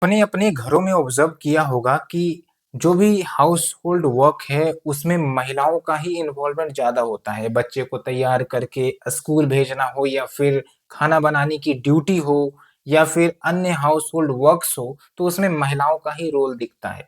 अपने अपने घरों में ऑब्जर्व किया होगा कि जो भी हाउस होल्ड वर्क है उसमें महिलाओं का ही इन्वॉल्वमेंट ज्यादा होता है। बच्चे को तैयार करके स्कूल भेजना हो या फिर खाना बनाने की ड्यूटी हो या फिर अन्य हाउस होल्ड वर्क्स हो, तो उसमें महिलाओं का ही रोल दिखता है।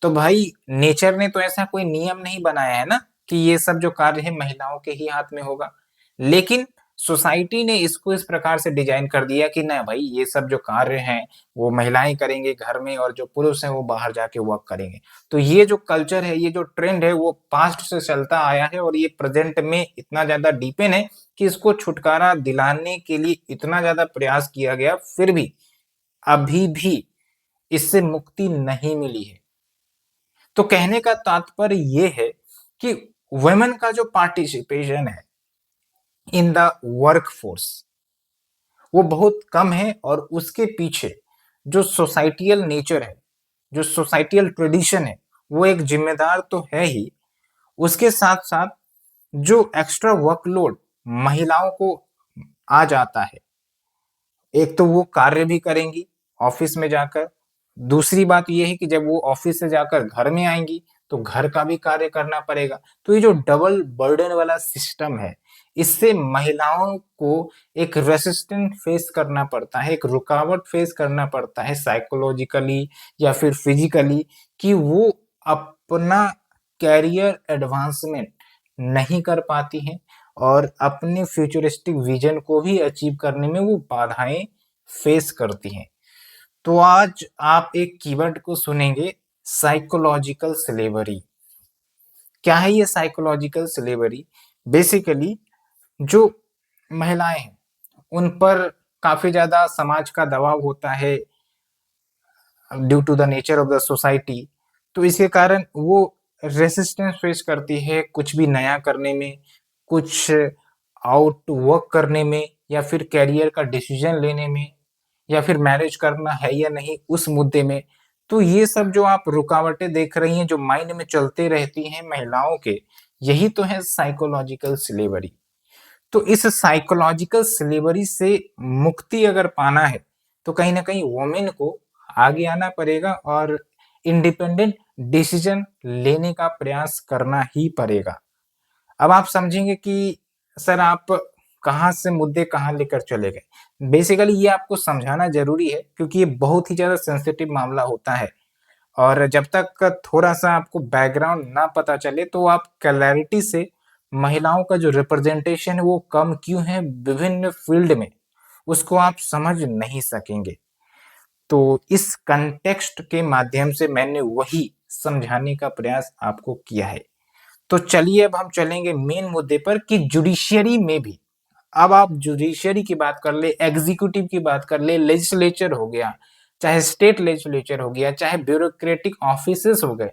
तो भाई नेचर ने तो ऐसा कोई नियम नहीं बनाया है ना कि ये सब जो कार्य है महिलाओं के ही हाथ में होगा। लेकिन सोसाइटी ने इसको इस प्रकार से डिजाइन कर दिया कि ना भाई ये सब जो कार्य हैं वो महिलाएं करेंगे घर में और जो पुरुष हैं वो बाहर जाके वर्क करेंगे। तो ये जो कल्चर है, ये जो ट्रेंड है वो पास्ट से चलता आया है और ये प्रेजेंट में इतना ज्यादा डीपन है कि इसको छुटकारा दिलाने के लिए इतना ज्यादा प्रयास किया गया, फिर भी अभी भी इससे मुक्ति नहीं मिली है। तो कहने का तात्पर्य ये है कि वुमेन का जो पार्टिसिपेशन है इन द वर्क फोर्स वो बहुत कम है, और उसके पीछे जो सोसाइटियल नेचर है, जो सोसाइटियल ट्रेडिशन है, वो एक जिम्मेदार तो है ही। उसके साथ साथ जो एक्स्ट्रा वर्कलोड महिलाओं को आ जाता है, एक तो वो कार्य भी करेंगी ऑफिस में जाकर, दूसरी बात ये है कि जब वो ऑफिस से जाकर घर में आएंगी तो घर का भी कार्य करना पड़ेगा। तो ये जो डबल बर्डन वाला सिस्टम है, इससे महिलाओं को एक रेसिस्टेंट फेस करना पड़ता है, एक रुकावट फेस करना पड़ता है साइकोलॉजिकली या फिर फिजिकली, कि वो अपना कैरियर एडवांसमेंट नहीं कर पाती हैं और अपने फ्यूचरिस्टिक विजन को भी अचीव करने में वो बाधाएं फेस करती हैं। तो आज आप एक कीवर्ड को सुनेंगे, साइकोलॉजिकल स्लेवरी। क्या है ये साइकोलॉजिकल स्लेवरी? बेसिकली जो महिलाएं हैं उन पर काफी ज्यादा समाज का दबाव होता है due to the nature of the society. तो इसके कारण वो रेसिस्टेंस फेस करती है कुछ भी नया करने में, कुछ आउट वर्क करने में, या फिर कैरियर का डिसीजन लेने में, या फिर मैरिज करना है या नहीं उस मुद्दे में। तो ये सब जो आप रुकावटें देख रही हैं जो माइंड में चलते रहती हैं महिलाओं के, यही तो है साइकोलॉजिकल स्लेवरी। तो इस साइकोलॉजिकल स्लेवरी से मुक्ति अगर पाना है तो कहीं ना कहीं वुमेन को आगे आना पड़ेगा और इंडिपेंडेंट डिसीजन लेने का प्रयास करना ही पड़ेगा। अब आप समझेंगे कि सर आप कहाँ से मुद्दे कहाँ लेकर चले गए। बेसिकली ये आपको समझाना जरूरी है क्योंकि ये बहुत ही ज्यादा सेंसिटिव मामला होता है, और जब तक थोड़ा सा आपको बैकग्राउंड ना पता चले तो आप क्लैरिटी से महिलाओं का जो रिप्रेजेंटेशन है वो कम क्यों है विभिन्न फील्ड में, उसको आप समझ नहीं सकेंगे। तो इस कंटेक्स्ट के माध्यम से मैंने वही समझाने का प्रयास आपको किया है। तो चलिए अब हम चलेंगे मेन मुद्दे पर कि जुडिशियरी में भी, अब आप जुडिशियरी की बात कर ले, एग्जीक्यूटिव की बात कर ले, लेजिस्लेचर हो गया, चाहे स्टेट लेजिस्लेचर हो गया, चाहे ब्यूरोक्रेटिक ऑफिसेस हो गए,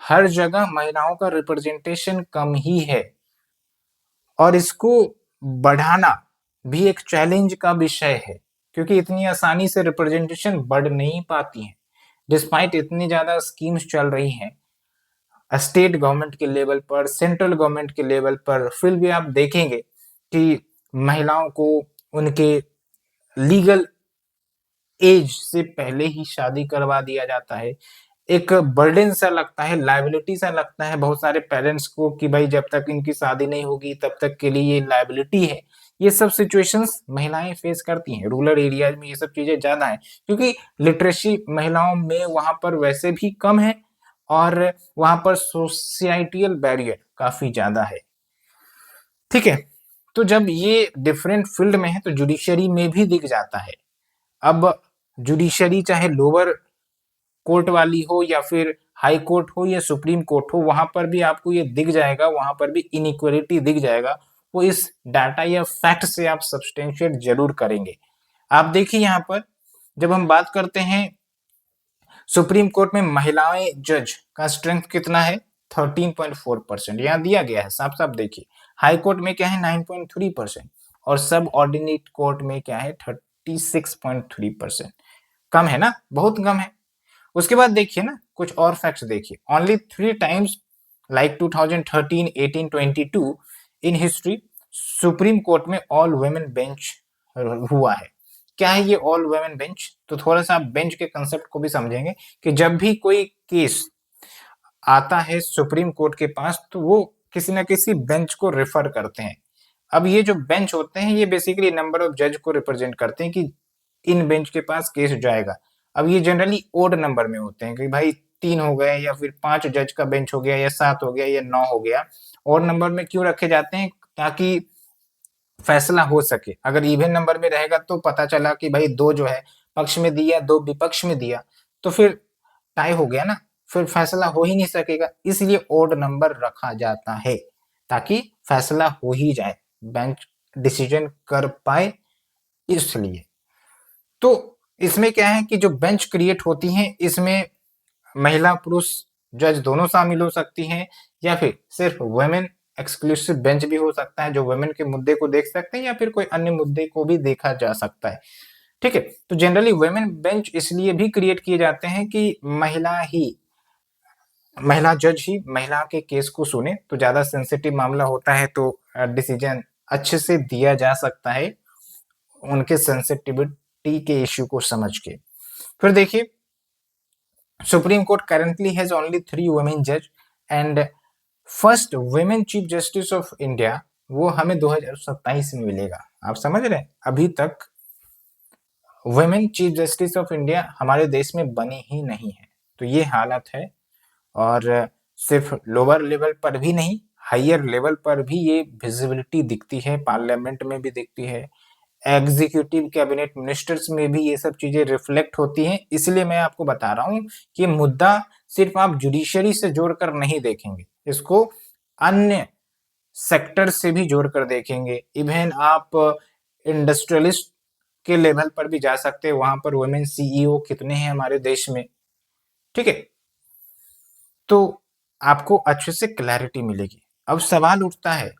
हर जगह महिलाओं का रिप्रेजेंटेशन कम ही है। और इसको बढ़ाना भी एक चैलेंज का विषय है क्योंकि इतनी आसानी से रिप्रेजेंटेशन बढ़ नहीं पाती है डिस्पाइट इतनी ज्यादा स्कीम्स चल रही हैं स्टेट गवर्नमेंट के लेवल पर, सेंट्रल गवर्नमेंट के लेवल पर। फिर भी आप देखेंगे कि महिलाओं को उनके लीगल एज से पहले ही शादी करवा दिया जाता है। एक बर्डन सा लगता है, लायबिलिटी सा लगता है बहुत सारे पेरेंट्स को कि भाई जब तक इनकी शादी नहीं होगी तब तक के लिए ये लायबिलिटी है। ये सब सिचुएशंस महिलाएं फेस करती हैं। रूरल एरियाज में ये सब चीजें ज्यादा है क्योंकि लिटरेसी महिलाओं में वहां पर वैसे भी कम है और वहां पर सोसाइटियल बैरियर काफी ज्यादा है। ठीक है, तो जब ये डिफरेंट फील्ड में है तो जुडिशरी में भी दिख जाता है। अब जुडिशरी चाहे लोअर कोर्ट वाली हो या फिर हाई कोर्ट हो या सुप्रीम कोर्ट हो, वहां पर भी आपको ये दिख जाएगा, वहां पर भी इनइक्वालिटी दिख जाएगा। वो इस डाटा या फैक्ट से आप सब्सटेंशिएट जरूर करेंगे। आप देखिए यहाँ पर जब हम बात करते हैं सुप्रीम कोर्ट में महिलाएं जज का स्ट्रेंथ कितना है, 13.4%, यहाँ दिया गया है साफ साफ देखिए। हाई कोर्ट में क्या है, 9.3%, और सब ऑर्डिनेट कोर्ट में क्या है, 36.3%। कम है ना, बहुत कम है। उसके बाद देखिए ना कुछ और फैक्ट्स देखिए, only 3 times like 2013, 18, 22 in history supreme court में ऑल वुमेन बेंच हुआ है। क्या है ये ऑल वुमेन बेंच? तो थोड़ा सा आप बेंच के कंसेप्ट को भी समझेंगे कि जब भी कोई केस आता है सुप्रीम कोर्ट के पास तो वो किसी ना किसी बेंच को रेफर करते हैं। अब ये जो बेंच होते हैं ये बेसिकली नंबर ऑफ जज को रिप्रेजेंट करते हैं कि इन बेंच के पास केस जाएगा। अब ये जनरली ओड नंबर में होते हैं कि भाई 3 हो गए या फिर 5 जज का बेंच हो गया या 7 हो गया या 9 हो गया। ओड नंबर में क्यों रखे जाते हैं? ताकि फैसला हो सके। अगर इवन नंबर में रहेगा तो पता चला कि भाई 2 जो है पक्ष में दिया, 2 विपक्ष में दिया, तो फिर टाई हो गया ना, फिर फैसला हो ही नहीं सकेगा। इसलिए ओड नंबर रखा जाता है ताकि फैसला हो ही जाए, बेंच डिसीजन कर पाए इसलिए। तो इसमें क्या है कि जो बेंच क्रिएट होती हैं इसमें महिला पुरुष जज दोनों शामिल हो सकती हैं या फिर सिर्फ वुमेन एक्सक्लूसिव बेंच भी हो सकता है जो वुमेन के मुद्दे को देख सकते हैं या फिर कोई अन्य मुद्दे को भी देखा जा सकता है। ठीक है, तो जनरली वुमेन बेंच इसलिए भी क्रिएट किए जाते हैं कि महिला जज ही महिला के केस को सुने, तो ज्यादा सेंसिटिव मामला होता है तो डिसीजन अच्छे से दिया जा सकता है उनके सेंसिटिविटी के इश्यू को समझ के। फिर देखिए Supreme Court currently has only 3 women जज and first women chief justice of India वो हमें 2027 में मिलेगा। आप समझ रहे हैं अभी तक women chief justice of India हमारे देश में बनी ही नहीं है। तो ये हालत है और सिर्फ लोअर लेवल पर भी नहीं हायर लेवल पर भी ये विजिबिलिटी दिखती है, पार्लियामेंट में भी दिखती है, एग्जीक्यूटिव कैबिनेट मिनिस्टर्स में भी ये सब चीजें रिफ्लेक्ट होती हैं। इसलिए मैं आपको बता रहा हूं कि मुद्दा सिर्फ आप जुडिशरी से जोड़कर नहीं देखेंगे, इसको अन्य सेक्टर से भी जोड़कर देखेंगे। इवन आप इंडस्ट्रियलिस्ट के लेवल पर भी जा सकते हैं, वहां पर वुमेन सीईओ कितने हैं हमारे देश में। ठीक है, तो आपको अच्छे से क्लैरिटी मिलेगी। अब सवाल उठता है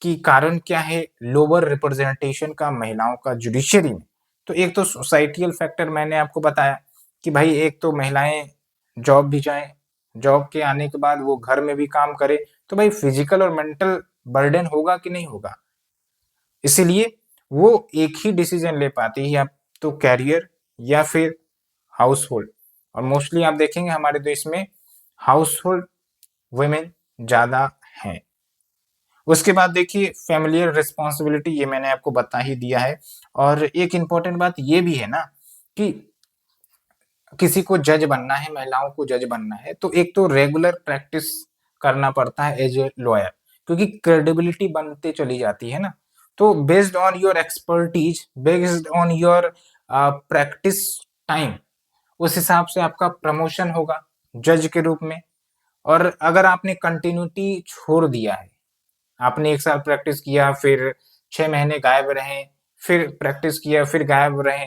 कि कारण क्या है लोअर रिप्रेजेंटेशन का महिलाओं का जुडिशरी में? तो एक तो सोसाइटियल फैक्टर मैंने आपको बताया कि भाई एक तो महिलाएं जॉब भी जाएं, जॉब के आने के बाद वो घर में भी काम करे, तो भाई फिजिकल और मेंटल बर्डन होगा कि नहीं होगा। इसीलिए वो एक ही डिसीजन ले पाती है, या तो कैरियर या फिर हाउस होल्ड। और मोस्टली आप देखेंगे हमारे देश में हाउस होल्ड वुमेन ज्यादा हैं। उसके बाद देखिए फैमिलियर रिस्पॉन्सिबिलिटी, ये मैंने आपको बता ही दिया है। और एक इंपॉर्टेंट बात ये भी है ना कि किसी को जज बनना है, महिलाओं को जज बनना है, तो एक तो रेगुलर प्रैक्टिस करना पड़ता है एज ए लॉयर, क्योंकि क्रेडिबिलिटी बनते चली जाती है ना। तो based on your expertise, based on your practice time, उस हिसाब से आपका प्रमोशन होगा जज के रूप में। और अगर आपने कंटिन्यूटी छोड़ दिया है, आपने 1 साल प्रैक्टिस किया, फिर 6 महीने गायब रहे, फिर प्रैक्टिस किया, फिर गायब रहे,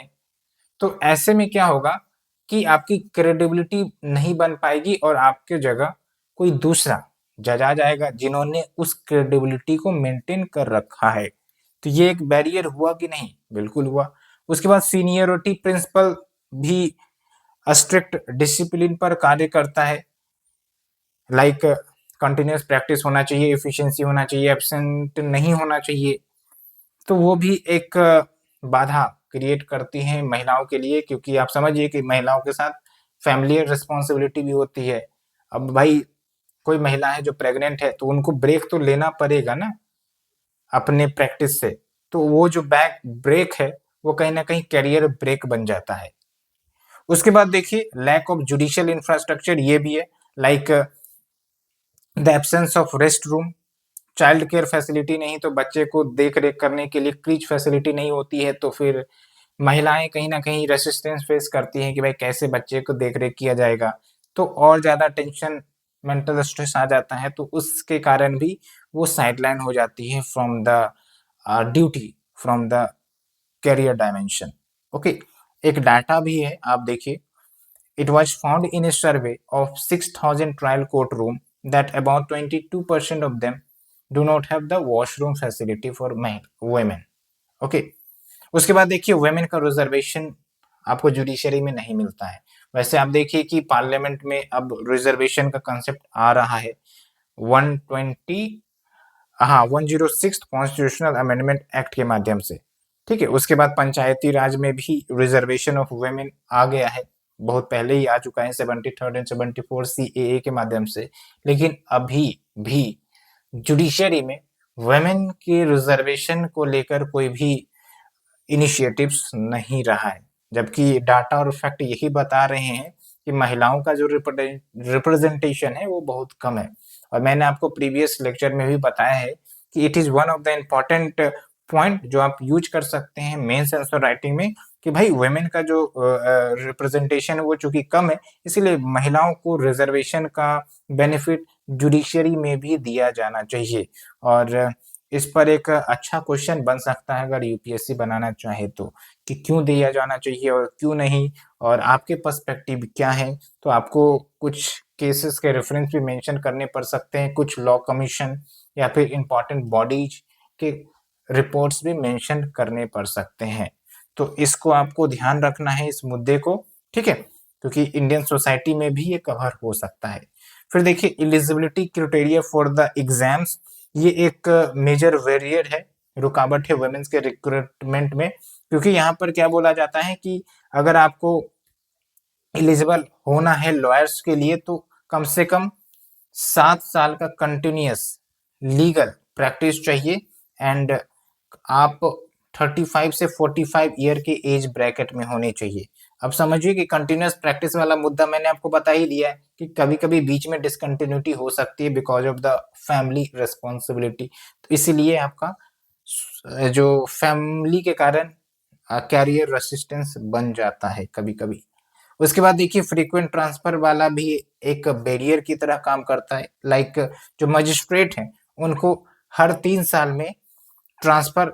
तो ऐसे में क्या होगा कि आपकी क्रेडिबिलिटी नहीं बन पाएगी और आपके जगह कोई दूसरा जज आ जाएगा जिन्होंने उस क्रेडिबिलिटी को मेंटेन कर रखा है। तो ये एक बैरियर हुआ कि नहीं? बिल्कुल हुआ। उसके बाद सीनियरिटी प्रिंसिपल भी स्ट्रिक्ट डिसिप्लिन पर कार्य करता है, लाइक कंटिन्यूस प्रैक्टिस होना चाहिए, एफिशिएंसी होना चाहिए, एब्सेंट नहीं होना चाहिए। तो वो भी एक बाधा क्रिएट करती हैं महिलाओं के लिए, क्योंकि आप समझिए कि महिलाओं के साथ फैमिलियर रिस्पॉन्सिबिलिटी भी होती है। अब भाई कोई महिला है जो प्रेग्नेंट है तो उनको ब्रेक तो लेना पड़ेगा ना अपने प्रैक्टिस से। तो वो जो बैक ब्रेक है वो कहीं ना कहीं कैरियर ब्रेक बन जाता है। उसके बाद देखिए लैक ऑफ जुडिशियल इंफ्रास्ट्रक्चर, ये भी है, like the absence of rest room, child care facility नहीं, तो बच्चे को देख रेख करने के लिए क्रीच फैसिलिटी नहीं होती है, तो फिर महिलाएं कहीं ना कहीं रेसिस्टेंस फेस करती हैं कि भाई कैसे बच्चे को देख रेख किया जाएगा। तो और ज्यादा टेंशन, मेंटल स्ट्रेस आ जाता है, तो उसके कारण भी वो साइडलाइन हो जाती है from the duty, from the career dimension. Okay, एक डाटा भी है, आप देखिए। It was found in a survey of 6,000 trial courtroom that about 22% of them do not have the washroom facility for women. Okay. उसके बाद देखिए women का reservation आपको जुडिशरी में नहीं मिलता है। वैसे आप देखिए कि पार्लियामेंट में अब रिजर्वेशन का कंसेप्ट आ रहा है 106 कॉन्स्टिट्यूशनल अमेंडमेंट एक्ट के माध्यम से। ठीक है, उसके बाद पंचायती राज में भी रिजर्वेशन ऑफ वुमेन आ गया है, बहुत पहले ही आ चुका है 73rd एंड 74 सीएए के माध्यम से, लेकिन अभी भी जुडिशरी में वुमेन के रिजर्वेशन को लेकर कोई भी इनिशिएटिव्स नहीं रहा है, जबकि डाटा और फैक्ट यही बता रहे हैं कि महिलाओं का जो रिप्रेजेंटेशन है वो बहुत कम है। और मैंने आपको प्रीवियस लेक्चर में भी बताया है कि it is one of the important point जो आप यूज कर सकते हैं मेंस आंसर राइटिंग में, कि भाई वुमेन का जो रिप्रेजेंटेशन है वो चूंकि कम है, इसीलिए महिलाओं को रिजर्वेशन का बेनिफिट जुडिशरी में भी दिया जाना चाहिए। और इस पर एक अच्छा क्वेश्चन बन सकता है अगर यूपीएससी बनाना चाहे तो, कि क्यों दिया जाना चाहिए और क्यों नहीं, और आपके पर्सपेक्टिव क्या है। तो आपको कुछ केसेस के रेफरेंस भी मेंशन करने पड़ सकते हैं, कुछ लॉ कमीशन या फिर इंपॉर्टेंट बॉडीज के रिपोर्ट्स भी मेंशन करने पड़ सकते हैं। तो इसको आपको ध्यान रखना है इस मुद्दे को, ठीक है, क्योंकि इंडियन सोसाइटी में भी ये कवर हो सकता है। फिर देखिए eligibility criteria for the exams, ये एक मेजर वेरियर है, रुकावट है वुमेन्स के रिक्रूटमेंट में, क्योंकि यहाँ पर क्या बोला जाता है कि अगर आपको एलिजिबल होना है लॉयर्स के लिए तो कम से कम 7 साल का कंटिन्यूअस लीगल प्रैक्टिस चाहिए, एंड आप 35 से 45 ईयर के एज ब्रैकेट में होने चाहिए। अब समझिए कि कंटिन्यूअस प्रैक्टिस वाला मुद्दा मैंने आपको बता ही दिया है कि कभी कभी बीच में डिसकंटिन्यूटी हो सकती है because of the family responsibility, तो इसीलिए आपका जो फैमिली के कारण कैरियर रेसिस्टेंस बन जाता है कभी कभी। उसके बाद देखिए फ्रीक्वेंट ट्रांसफर वाला भी एक बैरियर की तरह काम करता है, लाइक जो मजिस्ट्रेट हैं उनको हर 3 साल में ट्रांसफर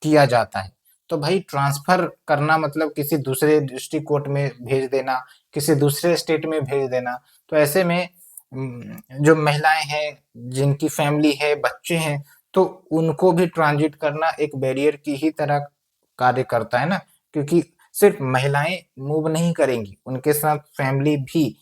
किया जाता है। तो भाई ट्रांसफर करना मतलब किसी दूसरे डिस्ट्रिक्ट कोर्ट में भेज देना, किसी दूसरे स्टेट में भेज देना, तो ऐसे में जो महिलाएं हैं जिनकी फैमिली है बच्चे हैं, तो उनको भी ट्रांजिट करना एक बैरियर की ही तरह कार्य करता है ना, क्योंकि सिर्फ महिलाएं मूव नहीं करेंगी, उनके साथ फैमिली भी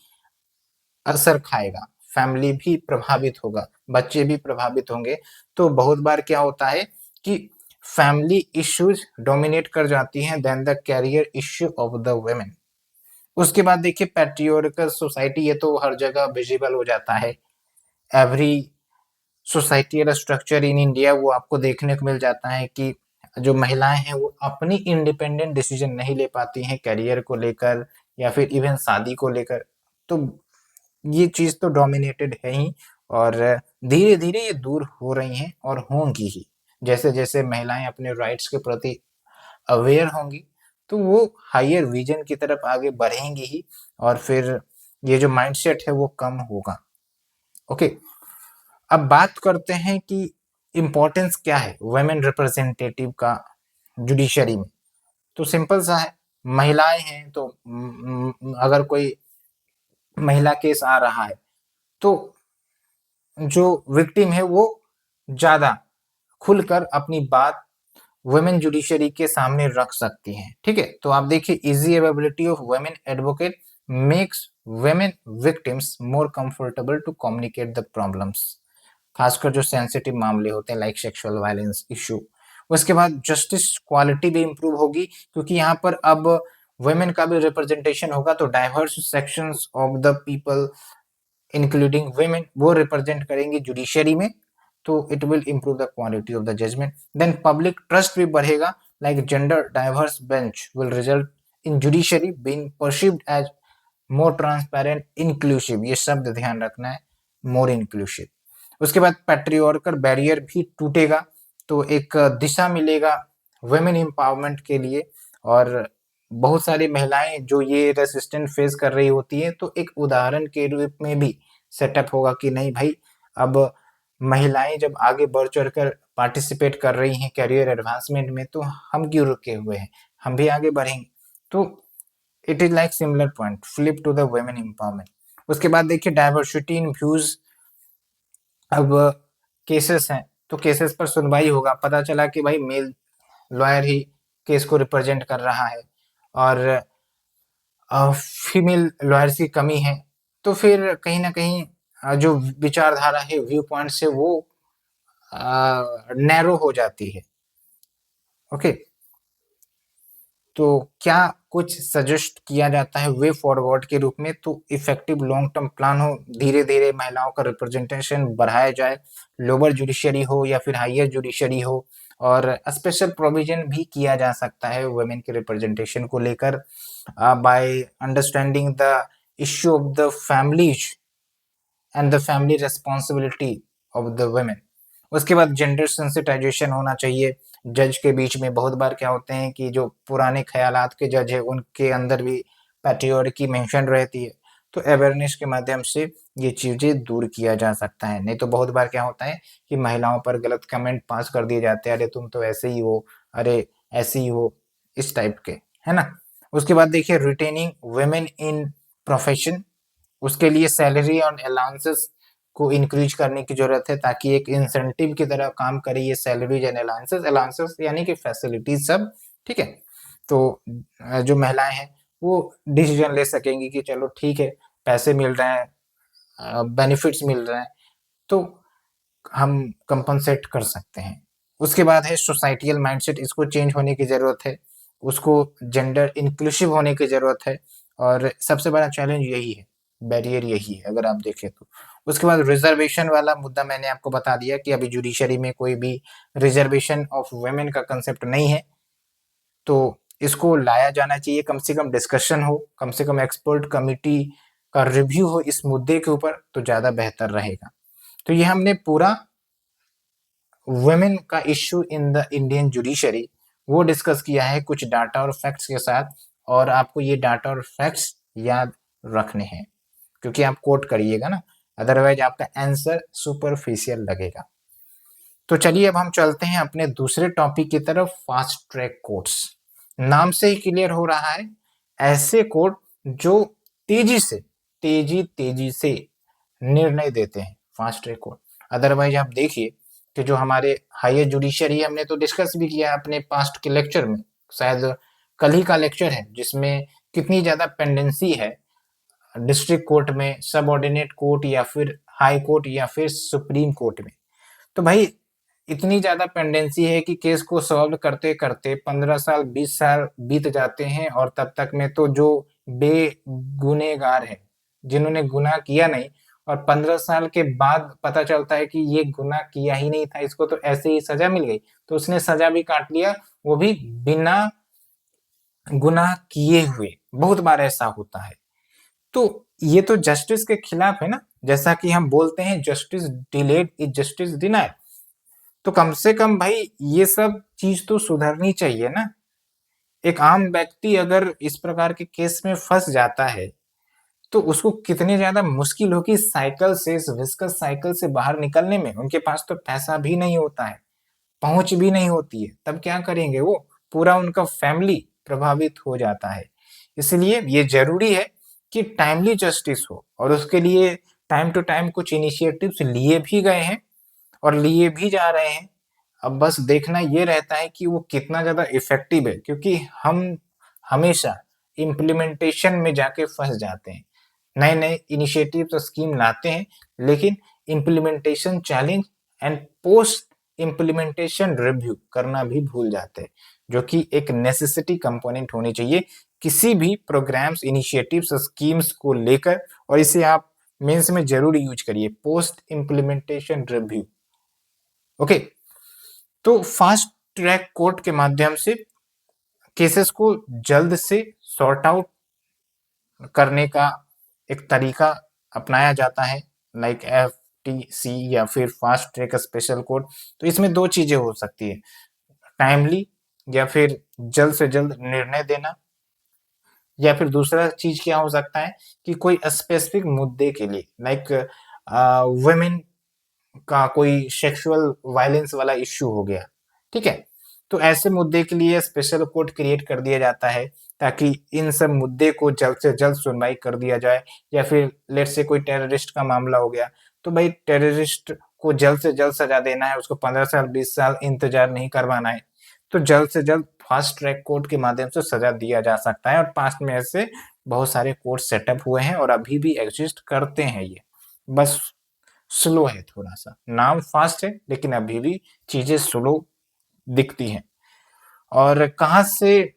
असर खाएगा, फैमिली भी प्रभावित होगा, बच्चे भी प्रभावित होंगे। तो बहुत बार क्या होता है कि फैमिली इश्यूज डोमिनेट कर जाती हैं then the career issue of the women. उसके बाद देखिए पैट्रियोटिकल सोसाइटी, ये तो हर जगह विजिबल हो जाता है, every societal structure in India वो आपको देखने को मिल जाता है कि जो महिलाएं हैं वो अपनी इंडिपेंडेंट डिसीजन नहीं ले पाती हैं करियर को लेकर या फिर इवन शादी को लेकर। तो ये चीज तो डोमिनेटेड है ही, और धीरे धीरे ये दूर हो रही हैं और होंगी ही, जैसे जैसे महिलाएं अपने राइट्स के प्रति अवेयर होंगी तो वो हायर विजन की तरफ आगे बढ़ेंगी ही, और फिर ये जो माइंडसेट है वो कम होगा। ओके, अब बात करते हैं कि इम्पोर्टेंस क्या है वुमेन रिप्रेजेंटेटिव का जुडिशरी में। तो सिंपल सा है, महिलाएं हैं तो अगर कोई महिला केस आ रहा है तो जो विक्टिम है वो ज्यादा खुलकर अपनी बात वुमेन जुडिशरी के सामने रख सकती हैं, ठीक है। तो आप देखिए easy availability of women advocate makes women victims more comfortable to communicate the problems, खासकर जो सेंसिटिव मामले होते हैं लाइक सेक्सुअल वायलेंस इशू। उसके बाद जस्टिस क्वालिटी भी इंप्रूव होगी, क्योंकि यहाँ पर अब वुमेन का भी रिप्रेजेंटेशन होगा, तो diverse sections of the people including women वो रिप्रेजेंट करेंगे जुडिशरी में, तो it will improve the quality of the judgement. Then public trust भी बढ़ेगा, like gender diverse bench will result in judiciary being perceived as more transparent inclusive, ये शब्द ध्यान रखना है, मोर इंक्लूसिव। उसके बाद पैट्रियार्कल बैरियर भी टूटेगा, तो एक दिशा मिलेगा वुमेन एम्पावरमेंट के लिए, और बहुत सारी महिलाएं जो ये रेसिस्टेंट फेस कर रही होती है तो एक उदाहरण के रूप में भी सेटअप होगा कि नहीं भाई, अब महिलाएं जब आगे बढ़ चढ़कर पार्टिसिपेट कर रही हैं करियर एडवांसमेंट में तो हम क्यों रुके हुए हैं, हम भी आगे बढ़ेंगे। तो it is like similar point flip to the women empowerment. उसके बाद देखिए डाइवर्सिटी इन व्यूज, अब केसेस हैं तो केसेस पर सुनवाई होगा, पता चला कि भाई मेल लॉयर ही केस को रिप्रेजेंट कर रहा है और फीमेल लॉयर्स की कमी है, तो फिर कहीं ना कहीं जो विचारधारा है व्यू पॉइंट से वो नैरो हो जाती है। ओके, तो क्या कुछ सजेस्ट किया जाता है वे फॉरवर्ड के रूप में, तो इफेक्टिव लॉन्ग टर्म प्लान हो, धीरे-धीरे महिलाओं का रिप्रेजेंटेशन बढ़ाया जाए, लोअर जुडिशरी हो या फिर हायर जुडिशरी हो, और स्पेशल प्रोविजन भी किया जा सकता है वुमेन के रिप्रेजेंटेशन को लेकर, by understanding the issue of the families and the family responsibility of the women. उसके बाद जेंडर सेंसिटाइजेशन होना चाहिए जज के बीच में। बहुत बार क्या होते हैं कि जो पुराने ख्यालात के जज है उनके अंदर भी पैट्रियोटिकी मेंशन रहती है, तो अवेयरनेस के माध्यम से ये चीजें दूर किया जा सकता है। नहीं तो बहुत बार क्या होता है कि महिलाओं पर गलत कमेंट पास कर दिए जाते हैं, अरे तुम तो ऐसे ही हो, अरे ऐसे ही हो, इस टाइप के, है ना। उसके बाद देखिए रिटेनिंग वुमेन इन प्रोफेशन, उसके लिए सैलरी और अलाउंसेस को इंक्रीज करने की जरूरत है ताकि एक इंसेंटिव की तरह काम करे ये सैलरीज एंड अलाउंसेस। अलाउंसेस यानी कि फैसिलिटीज सब, ठीक है। तो जो महिलाएं हैं वो डिसीजन ले सकेंगी कि चलो ठीक है, पैसे मिल रहे हैं, बेनिफिट्स मिल रहे हैं, तो हम कंपनसेट कर सकते हैं। उसके बाद है सोसाइटियल माइंडसेट, इसको चेंज होने की ज़रूरत है, उसको जेंडर इंक्लूसिव होने की ज़रूरत है, और सबसे बड़ा चैलेंज यही है, बैरियर यही है अगर आप देखें तो। उसके बाद रिजर्वेशन वाला मुद्दा मैंने आपको बता दिया कि अभी जुडिशरी में कोई भी रिजर्वेशन ऑफ वुमेन का कंसेप्ट नहीं है, तो इसको लाया जाना चाहिए, कम से कम डिस्कशन हो, कम से कम एक्सपर्ट कमिटी का रिव्यू हो इस मुद्दे के ऊपर, तो ज़्यादा बेहतर रहेगा। तो ये हमने पूरा वुमेन का issue in the Indian judiciary वो डिस्कस किया है कुछ डाटा और फैक्ट्स के साथ, और आपको ये डाटा और फैक्ट्स याद रखने हैं क्योंकि आप कोट करिएगा ना, अदरवाइज आपका आंसर सुपरफिशियल लगेगा। तो चलिए अब हम चलते हैं अपने दूसरे टॉपिक की तरफ, फास्ट ट्रैक कोर्ट्स। नाम से ही क्लियर हो रहा है, ऐसे कोर्ट जो तेजी से तेजी से निर्णय देते हैं, फास्ट ट्रैक कोर्ट। अदरवाइज आप देखिए कि जो हमारे हायर जुडिशरी है, हमने तो डिस्कस भी किया अपने पास्ट के लेक्चर में, शायद कल ही का लेक्चर है, जिसमें कितनी ज्यादा पेंडेंसी है डिस्ट्रिक्ट कोर्ट में, सब ऑर्डिनेट कोर्ट या फिर हाई कोर्ट या फिर सुप्रीम कोर्ट में। तो भाई इतनी ज्यादा पेंडेंसी है कि केस को सॉल्व करते करते 15 साल 20 साल बीत जाते हैं, और तब तक में तो जो बेगुनेगार है, जिन्होंने गुनाह किया नहीं, और 15 साल के बाद पता चलता है कि ये गुनाह किया ही नहीं था, इसको तो ऐसे ही सजा मिल गई, तो उसने सजा भी काट लिया, वो भी बिना गुनाह किए हुए। बहुत बार ऐसा होता है, तो ये तो जस्टिस के खिलाफ है ना। जैसा कि हम बोलते हैं justice delayed is justice denied, तो कम से कम भाई ये सब चीज तो सुधरनी चाहिए ना। एक आम व्यक्ति अगर इस प्रकार के केस में फंस जाता है, तो उसको कितनी ज्यादा मुश्किल होगी साइकिल से, इस विस्कस साइकिल से बाहर निकलने में। उनके पास तो पैसा भी नहीं होता है, पहुंच भी नहीं होती है, तब क्या करेंगे वो, पूरा उनका फैमिली प्रभावित हो जाता है। इसलिए ये जरूरी है कि टाइमली जस्टिस हो, और उसके लिए टाइम टू टाइम कुछ इनिशिएटिव्स लिए भी गए हैं और लिए भी जा रहे हैं। अब बस देखना ये रहता है कि वो कितना ज्यादा इफेक्टिव है, क्योंकि हम हमेशा इम्प्लीमेंटेशन में जाके फंस जाते हैं। नए नए इनिशिएटिव तो स्कीम लाते हैं, लेकिन implementation challenge and post implementation review करना भी भूल जाते हैं, जो कि एक नेसेसिटी कंपोनेंट होनी चाहिए किसी भी प्रोग्राम्स, इनिशिएटिव्स, स्कीम्स को लेकर। और इसे आप मेंस में जरूर यूज करिए, पोस्ट इम्प्लीमेंटेशन रिव्यू। ओके, तो फास्ट ट्रैक कोर्ट के माध्यम से केसेस को जल्द से सॉर्ट आउट करने का एक तरीका अपनाया जाता है, लाइक एफटीसी या फिर फास्ट ट्रैक स्पेशल कोर्ट। तो इसमें दो चीजें हो सकती है, टाइमली या फिर जल्द से जल्द निर्णय देना, या फिर दूसरा चीज क्या हो सकता है कि कोई स्पेसिफिक मुद्दे के लिए, लाइक वुमेन का कोई सेक्सुअल वायलेंस वाला इश्यू हो गया, ठीक है, तो ऐसे मुद्दे के लिए स्पेशल कोर्ट क्रिएट कर दिया जाता है ताकि इन सब मुद्दे को जल्द से जल्द सुनवाई कर दिया जाए। या फिर लेट से कोई टेररिस्ट का मामला हो गया, तो भाई टेररिस्ट को जल्द से जल्द सजा देना है, उसको 15 साल 20 साल इंतजार नहीं करवाना है, तो जल्द से जल्द फास्ट ट्रैक कोर्ट के माध्यम से सजा दिया जा सकता है। और पास्ट में ऐसे बहुत सारे कोर्ट सेटअप हुए हैं और अभी भी एग्जिस्ट करते हैं ये, बस स्लो है थोड़ा सा, नाम फास्ट है लेकिन अभी भी चीजें स्लो दिखती हैं। और कहाँ से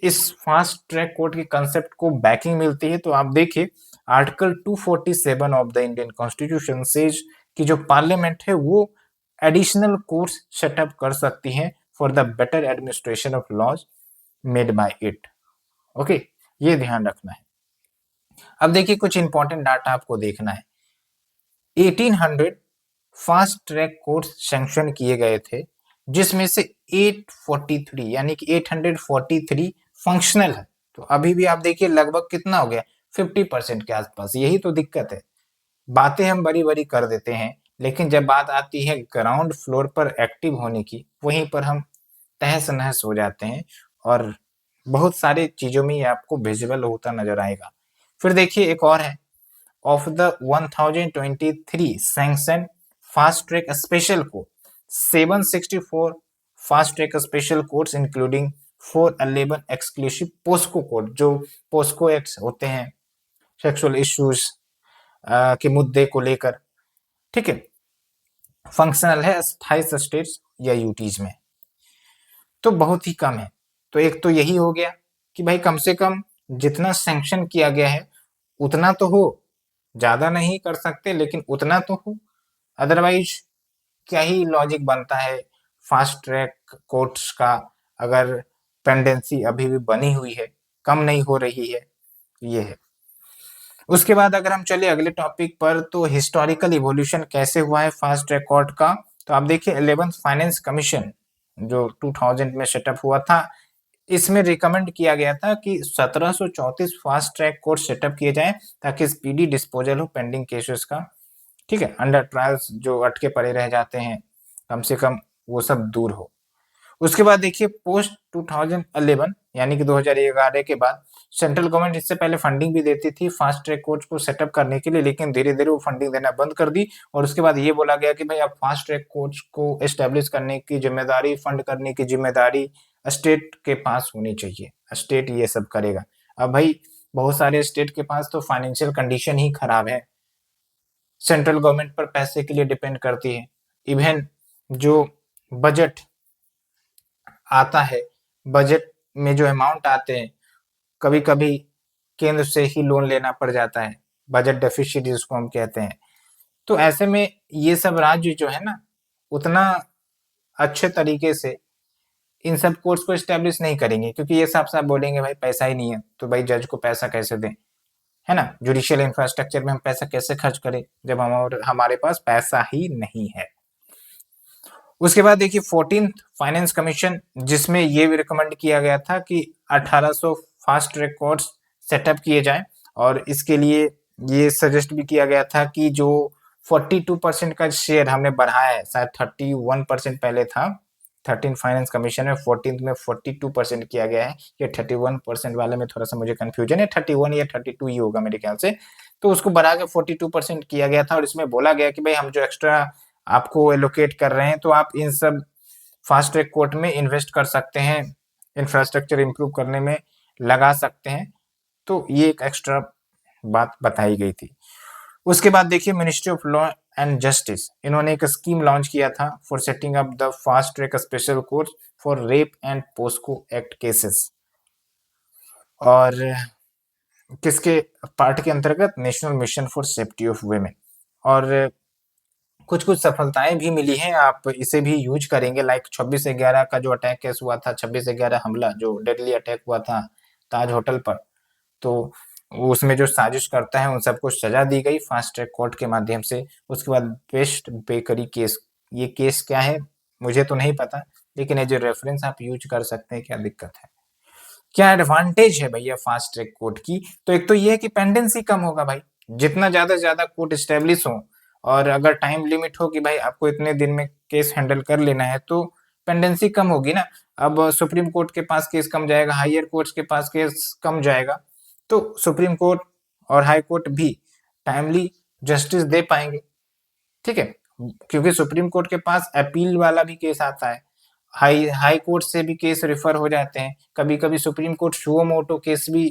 इस फास्ट ट्रैक कोर्ट के कंसेप्ट को बैकिंग मिलती है। तो आप देखिए article 247 of the Indian constitution says कि जो पार्लियामेंट है वो एडिशनल कोर्ट्स सेटअप कर सकती है for the better administration of laws made by it. Okay, ये ध्यान रखना है। अब देखिए कुछ इंपॉर्टेंट डाटा आपको देखना है। 1800 फास्ट ट्रैक कोर्ट्स सैंक्शन किए गए थे, जिसमें से 843 यानी कि 843 फंक्शनल है। तो अभी भी आप देखिए लगभग कितना हो गया, 50% के आसपास। यही तो दिक्कत है, बातें हम बड़ी बड़ी कर देते हैं, लेकिन जब बात आती है ग्राउंड फ्लोर पर एक्टिव होने की, वहीं पर हम तहस नहस हो जाते हैं और बहुत सारी चीजों में ये आपको विजिबल होता नजर आएगा। फिर देखिए एक और है, of the 1023 sanctioned fast track special court, 764 fast track special courts including 411 exclusive POSCO court, जो पोस्को एक्ट होते हैं सेक्सुअल इश्यूज के मुद्दे को लेकर, ठीक है, फंक्शनल है 28 स्टेट्स या यूटीज में। तो बहुत ही कम है। तो एक तो यही हो गया कि भाई कम से कम जितना सैंक्शन किया गया है उतना तो हो, ज्यादा नहीं कर सकते लेकिन उतना तो हो, अदरवाइज क्या ही लॉजिक बनता है फास्ट ट्रैक कोर्ट्स का अगर पेंडेंसी अभी भी बनी हुई है, कम नहीं हो रही है। ये है। उसके बाद अगर हम चले अगले टॉपिक पर, तो हिस्टोरिकल इवोल्यूशन कैसे हुआ है फास्ट ट्रैक कोर्ट का। तो आप देखिए 11th फाइनेंस कमीशन जो 2000 में सेटअप हुआ था, इसमें रिकमेंड किया गया था कि 1734 फास्ट ट्रैक कोर्ट सेटअप किए जाएं ताकि स्पीडी डिस्पोजल हो पेंडिंग केसेस का, ठीक है, अंडर ट्रायल्स जो अटके पड़े रह जाते हैं कम से कम वो सब दूर हो। उसके बाद देखिए पोस्ट 2011 यानी कि 2011 के बाद सेंट्रल गवर्नमेंट इससे पहले फंडिंग भी देती थी फास्ट ट्रैक कोर्ट्स को सेटअप करने के लिए, लेकिन धीरे धीरे वो फंडिंग देना बंद कर दी और उसके बाद ये बोला गया कि भाई अब फास्ट ट्रैक कोर्ट्स को एस्टेब्लिश करने की जिम्मेदारी, फंड करने की जिम्मेदारी स्टेट के पास होनी चाहिए, स्टेट ये सब करेगा। अब भाई बहुत सारे स्टेट के पास तो फाइनेंशियल कंडीशन ही खराब है, सेंट्रल गवर्नमेंट पर पैसे के लिए डिपेंड करती है। इवन जो बजट आता है, बजट में जो अमाउंट आते हैं कभी कभी केंद्र से ही लोन लेना पड़ जाता है, बजट डेफिसिट जिसको हम कहते हैं। तो ऐसे में ये सब राज्य जो है ना उतना अच्छे तरीके से इन सब कोर्ट्स को एस्टेब्लिश नहीं करेंगे, क्योंकि ये साफ साफ बोलेंगे भाई पैसा ही नहीं है, तो भाई जज को पैसा कैसे दें, है ना, जुडिशियल इंफ्रास्ट्रक्चर में हम पैसा कैसे खर्च करें जब हमारे पास पैसा ही नहीं है। उसके बाद देखिए 14th फाइनेंस कमीशन, जिसमें ये भी रिकमेंड किया गया था कि 1800 फास्ट ट्रैक कोर्ट्स सेटअप किए जाएं और इसके लिए ये सजेस्ट भी किया गया था कि जो 42% का शेयर हमने बढ़ाया है, शायद 31% पहले था 13 फाइनेंस कमीशन में, 14th में 42% किया गया है। ये 31% वाले में थोड़ा सा मुझे कंफ्यूजन है, 31 या 32 ही होगा मेरे ख्याल से। तो उसको बढ़ा के 42% किया गया था और इसमें बोला गया कि भाई हम जो एक्स्ट्रा आपको एलोकेट कर रहे हैं तो आप इन सब फास्ट ट्रैक कोर्ट में इन्वेस्ट कर सकते हैं, इंफ्रास्ट्रक्चर इंप्रूव करने में लगा सकते हैं। तो ये एक एक्स्ट्रा बात बताई गई थी। उसके बाद देखिए ministry of law and justice, इन्होंने एक स्कीम लॉन्च किया था for setting up the fast track special court for rape and POCSO act cases, और किसके पार्ट के अंतर्गत, national mission for safety of women. और कुछ कुछ सफलताएं भी मिली हैं, आप इसे भी यूज करेंगे। लाइक 26/11 का जो अटैक केस हुआ था, 26/11 हमला जो डेडली अटैक हुआ था ताज होटल पर, तो उसमें जो साजिश करता है उन सबको सजा दी गई फास्ट ट्रैक कोर्ट के माध्यम से। उसके बाद वेस्ट बेकरी केस, ये केस क्या है मुझे तो नहीं पता, लेकिन एज ए रेफरेंस आप यूज कर सकते हैं, क्या दिक्कत है। क्या एडवांटेज है भैया फास्ट ट्रैक कोर्ट की, तो एक तो ये है कि पेंडेंसी कम होगा भाई, जितना ज्यादा से ज्यादा कोर्ट स्टेब्लिश हो और अगर टाइम लिमिट हो कि भाई आपको इतने दिन में केस हैंडल कर लेना है, तो पेंडेंसी कम होगी ना। अब सुप्रीम कोर्ट के पास केस कम जाएगा, हायर कोर्ट्स के पास केस कम जाएगा, तो सुप्रीम कोर्ट और हाई कोर्ट भी टाइमली जस्टिस दे पाएंगे, ठीक है, क्योंकि सुप्रीम कोर्ट के पास अपील वाला भी केस आता है, हाई कोर्ट से भी केस रेफर हो जाते हैं, कभी कभी supreme court suo motu case भी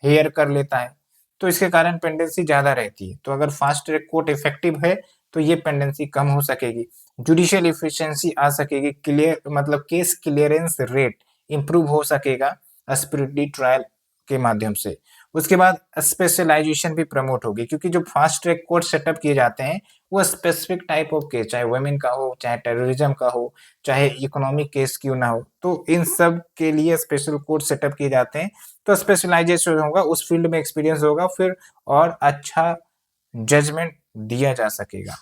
हेयर कर लेता है, तो इसके कारण पेंडेंसी ज्यादा रहती है। तो अगर फास्ट ट्रैक कोर्ट इफेक्टिव है तो ये पेंडेंसी कम हो सकेगी, जुडिशियल इफिशिएंसी आ सकेगी, क्लियर मतलब केस क्लियरेंस रेट इंप्रूव हो सकेगा, स्पीडी ट्रायल के माध्यम से। उसके बाद स्पेशलाइजेशन भी प्रमोट होगी, क्योंकि जो फास्ट ट्रैक कोर्ट सेटअप किए जाते हैं वो स्पेसिफिक टाइप ऑफ केस, चाहे वुमेन का हो, चाहे टेररिज्म का हो, चाहे इकोनॉमिक केस क्यों ना हो, तो इन सब के लिए स्पेशल कोर्ट सेटअप किए जाते हैं। तो स्पेशलाइजेशन होगा, उस फील्ड में एक्सपीरियंस होगा, फिर और अच्छा जजमेंट दिया जा सकेगा।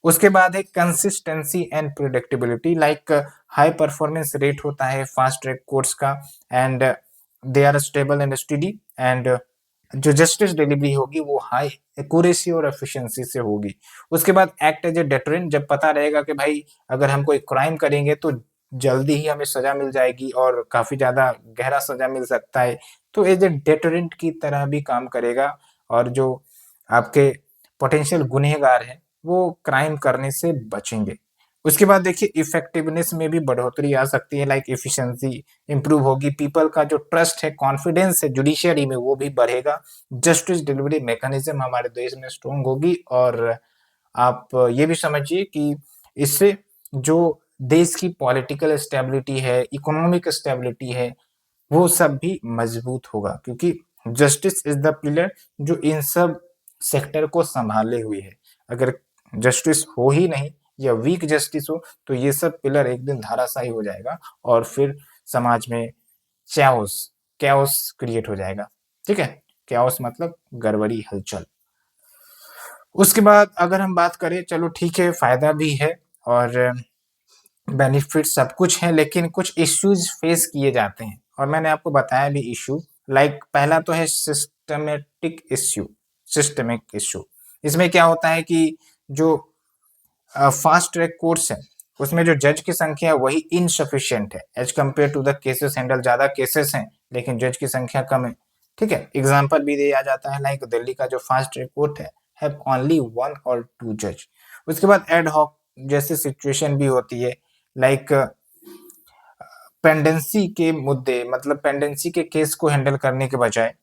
उसके बाद है consistency and predictability, like high performance rate होता है फास्ट ट्रैक कोर्ट्स का, and they are stable and study, and जो जस्टिस डिलीवरी होगी वो हाई एक्यूरेसी और एफिशिएंसी से होगी। उसके बाद एक्ट एज ए डेटरेंट, जब पता रहेगा कि भाई अगर हम कोई क्राइम करेंगे तो जल्दी ही हमें सजा मिल जाएगी और काफी ज्यादा गहरा सजा मिल सकता है, तो एज ए डेटरेंट की तरह भी काम करेगा, और जो आपके पोटेंशियल गुनहगार हैं वो क्राइम करने से बचेंगे। उसके बाद देखिए इफेक्टिवनेस में भी बढ़ोतरी आ सकती है, लाइक एफिशिएंसी इंप्रूव होगी, पीपल का जो ट्रस्ट है, कॉन्फिडेंस है जुडिशियरी में वो भी बढ़ेगा, जस्टिस डिलीवरी मैकेनिज्म हमारे देश में स्ट्रांग होगी, और आप ये भी समझिए कि इससे जो देश की पॉलिटिकल स्टेबिलिटी है, इकोनॉमिक स्टेबिलिटी है, वो सब भी मजबूत होगा, क्योंकि जस्टिस इज द पिलर जो इन सब सेक्टर को संभाले हुए है। अगर जस्टिस हो ही नहीं या वीक जस्टिस हो तो ये सब पिलर एक दिन धाराशायी हो जाएगा और फिर समाज में chaos chaos क्रिएट हो जाएगा। ठीक है, chaos मतलब गड़बड़ी, हलचल। उसके बाद अगर हम बात करें, चलो ठीक है, फायदा भी है और बेनिफिट सब कुछ है, लेकिन कुछ इश्यूज फेस किए जाते हैं और मैंने आपको बताया भी इशू। लाइक पहला तो है सिस्टमिक इश्यू। इसमें क्या होता है कि जो फास्ट ट्रैक कोर्ट्स है उसमें जो जज की संख्या है वही इनसफिशिएंट है as compare to the cases handle. ज्यादा केसेस हैं लेकिन जज की संख्या कम है। ठीक है, एग्जाम्पल भी दिया जाता है, लाइक दिल्ली का जो फास्ट ट्रैक कोर्ट है हैव ओनली 1 और 2 जज। उसके बाद एड हॉक जैसी सिचुएशन भी होती है, लाइक पेंडेंसी के मुद्दे, मतलब पेंडेंसी के केस को हैंडल करने के बजाय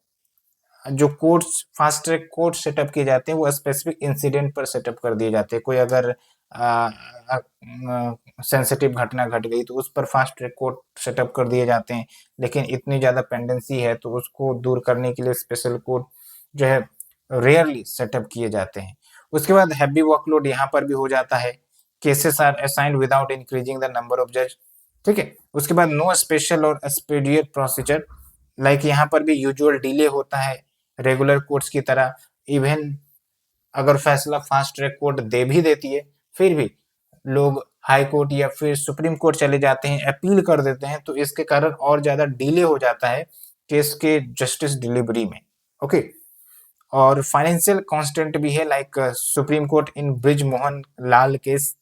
जो courts fast track court setup किए जाते हैं वो स्पेसिफिक इंसिडेंट पर सेटअप कर दिए जाते हैं। कोई अगर सेंसिटिव घटना घट गई तो उस पर फास्ट ट्रैक कोर्ट सेटअप कर दिए जाते हैं, लेकिन इतनी ज्यादा पेंडेंसी है तो उसको दूर करने के लिए स्पेशल कोर्ट जो है रेयरली सेटअप किए जाते हैं। उसके बाद हैवी वर्कलोड यहाँ पर भी हो जाता है, cases are assigned without increasing the number of जज। ठीक है, उसके बाद नो स्पेशल और एक्सपीडिएट प्रोसीजर, लाइक यहाँ पर भी यूजुअल डिले होता है रेगुलर कोर्ट्स की तरह। इवन अगर फैसला फास्ट ट्रैक कोर्ट दे भी देती है फिर भी लोग हाई कोर्ट या फिर सुप्रीम कोर्ट चले जाते हैं, अपील कर देते हैं, तो इसके कारण और ज्यादा डिले हो जाता है केस के जस्टिस डिलीवरी में। ओके, और फाइनेंशियल कांस्टेंट भी है, लाइक सुप्रीम कोर्ट इन ब्रिज मोहन लाल केस,